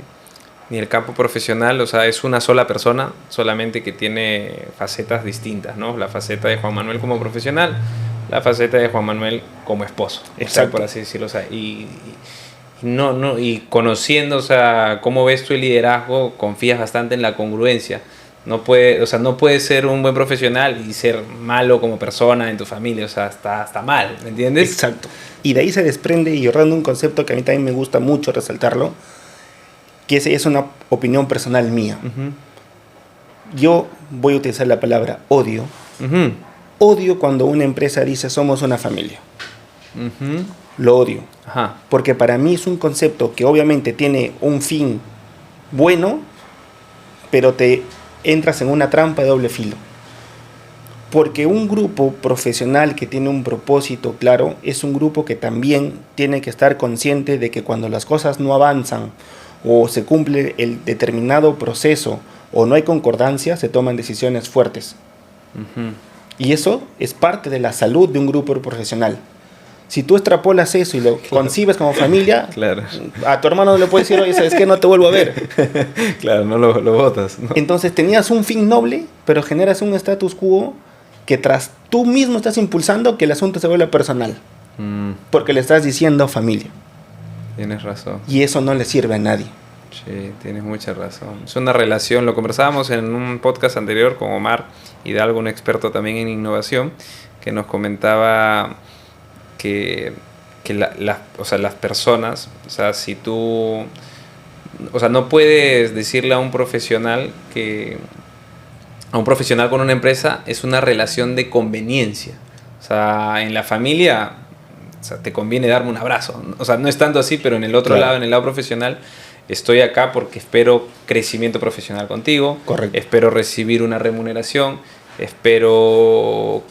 el campo profesional, o sea, es una sola persona, solamente que tiene facetas distintas, ¿no? La faceta de Juan Manuel como profesional, la faceta de Juan Manuel como esposo, Exacto. o sea, por así decirlo, o sea, y conociendo, o sea, cómo ves tú el liderazgo, confías bastante en la congruencia. No puedes ser un buen profesional y ser malo como persona en tu familia, o sea, está mal, ¿me entiendes? Exacto. Y de ahí se desprende, y ahorrando un concepto que a mí también me gusta mucho resaltarlo, que es una opinión personal mía. Uh-huh. Yo voy a utilizar la palabra odio. Uh-huh. Odio cuando una empresa dice somos una familia. Uh-huh. Lo odio. Ajá. Porque para mí es un concepto que obviamente tiene un fin bueno, pero te entras en una trampa de doble filo. Porque un grupo profesional que tiene un propósito claro es un grupo que también tiene que estar consciente de que cuando las cosas no avanzan o se cumple el determinado proceso o no hay concordancia, se toman decisiones fuertes. Uh-huh. Y eso es parte de la salud de un grupo profesional. Si tú extrapolas eso y lo concibes como familia, claro, a tu hermano no le puedes decir, oye, ¿sabes qué? No te vuelvo a ver. claro, no lo botas, ¿no? Entonces tenías un fin noble, pero generas un status quo que tú mismo estás impulsando que el asunto se vuelva personal. Porque le estás diciendo familia. Tienes razón. Y eso no le sirve a nadie. Sí, tienes mucha razón. Es una relación, lo conversábamos en un podcast anterior con Omar Hidalgo, un experto también en innovación, que nos comentaba que las personas, o sea, si tú, o sea, no puedes decirle a un profesional con una empresa es una relación de conveniencia. O sea, en la familia, o sea, te conviene darme un abrazo. O sea, no es tanto así, pero en el otro lado, en el lado profesional, estoy acá porque espero crecimiento profesional contigo. Correcto. Espero recibir una remuneración. Espero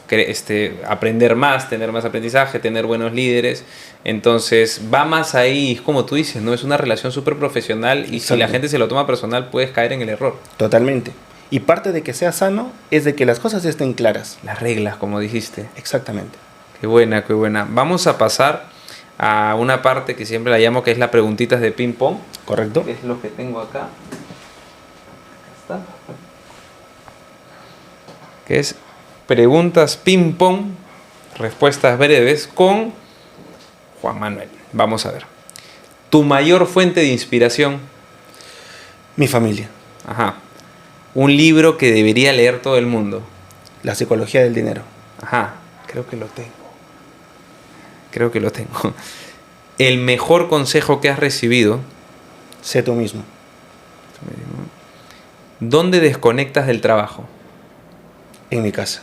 aprender más, tener más aprendizaje, tener buenos líderes. Entonces va más ahí, como tú dices, ¿no? Es una relación súper profesional y Exacto. si la gente se lo toma personal puedes caer en el error. Totalmente. Y parte de que sea sano es de que las cosas estén claras. Las reglas, como dijiste. Exactamente. Qué buena, qué buena. Vamos a pasar a una parte que siempre la llamo, que es las preguntitas de ping pong. ¿Correcto? Que es lo que tengo acá. Acá está. Que es preguntas ping pong, respuestas breves con Juan Manuel. Vamos a ver. ¿Tu mayor fuente de inspiración? Mi familia. Ajá. Un libro que debería leer todo el mundo. La psicología del dinero. Ajá. Creo que lo tengo. El mejor consejo que has recibido. Sé tú mismo. ¿Dónde desconectas del trabajo? En mi casa.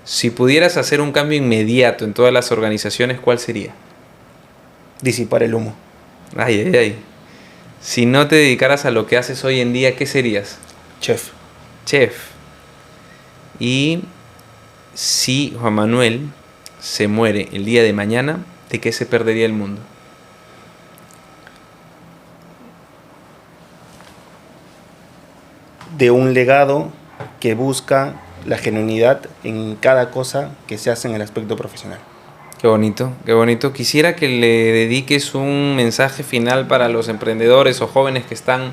Si pudieras hacer un cambio inmediato en todas las organizaciones, ¿cuál sería? Disipar el humo. Ay. Si no te dedicaras a lo que haces hoy en día, ¿qué serías? Chef. Chef. Y si Juan Manuel se muere el día de mañana, ¿de qué se perdería el mundo? De un legado que busca la genuinidad en cada cosa que se hace en el aspecto profesional. Qué bonito, qué bonito. Quisiera que le dediques un mensaje final para los emprendedores o jóvenes que están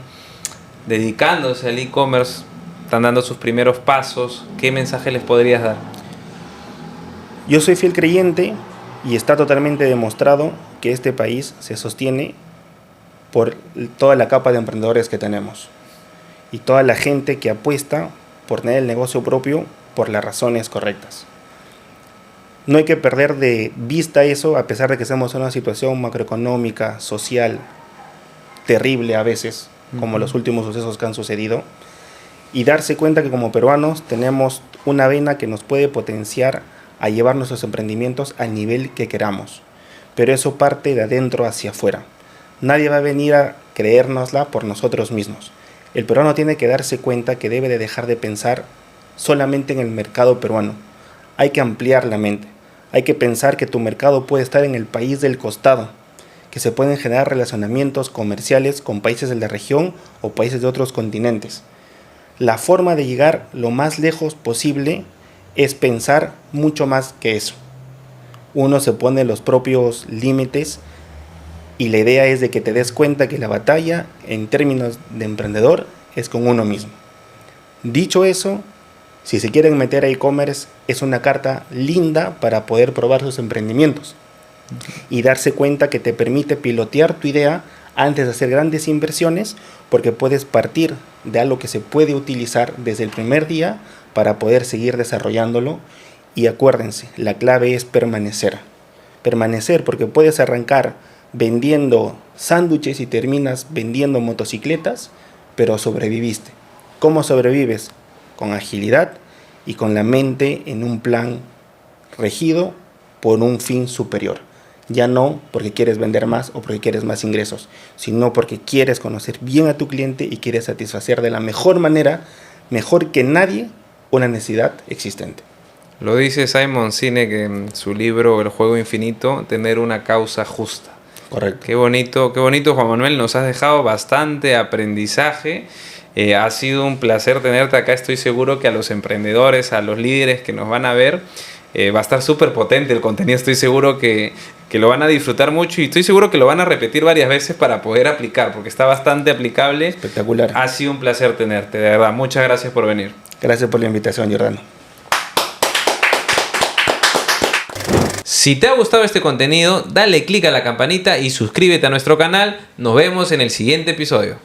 dedicándose al e-commerce, están dando sus primeros pasos. ¿Qué mensaje les podrías dar? Yo soy fiel creyente y está totalmente demostrado que este país se sostiene por toda la capa de emprendedores que tenemos y toda la gente que apuesta por tener el negocio propio por las razones correctas. No hay que perder de vista eso, a pesar de que estamos en una situación macroeconómica, social, terrible a veces, como los últimos sucesos que han sucedido, y darse cuenta que como peruanos tenemos una vena que nos puede potenciar a llevar nuestros emprendimientos al nivel que queramos. Pero eso parte de adentro hacia afuera. Nadie va a venir a creérnosla por nosotros mismos. El peruano tiene que darse cuenta que debe de dejar de pensar solamente en el mercado peruano. Hay que ampliar la mente. Hay que pensar que tu mercado puede estar en el país del costado, que se pueden generar relacionamientos comerciales con países de la región o países de otros continentes. La forma de llegar lo más lejos posible es pensar mucho más que eso. Uno se pone los propios límites y la idea es de que te des cuenta que la batalla en términos de emprendedor es con uno mismo. Dicho eso, si se quieren meter a e-commerce, es una carta linda para poder probar sus emprendimientos y darse cuenta que te permite pilotear tu idea antes de hacer grandes inversiones, porque puedes partir de algo que se puede utilizar desde el primer día para poder seguir desarrollándolo. Y acuérdense, la clave es permanecer. Permanecer, porque puedes arrancar vendiendo sándwiches y terminas vendiendo motocicletas, pero sobreviviste. ¿Cómo sobrevives? Con agilidad y con la mente en un plan regido por un fin superior. Ya no porque quieres vender más o porque quieres más ingresos, sino porque quieres conocer bien a tu cliente y quieres satisfacer de la mejor manera, mejor que nadie, una necesidad existente. Lo dice Simon Sinek en su libro El juego infinito, tener una causa justa. Correcto. Qué bonito, Juan Manuel, nos has dejado bastante aprendizaje. Ha sido un placer tenerte acá. Estoy seguro que a los emprendedores, a los líderes que nos van a ver, va a estar súper potente el contenido. Estoy seguro que lo van a disfrutar mucho y estoy seguro que lo van a repetir varias veces para poder aplicar, porque está bastante aplicable. Espectacular. Ha sido un placer tenerte, de verdad. Muchas gracias por venir. Gracias por la invitación, Jordano. Si te ha gustado este contenido, dale click a la campanita y suscríbete a nuestro canal. Nos vemos en el siguiente episodio.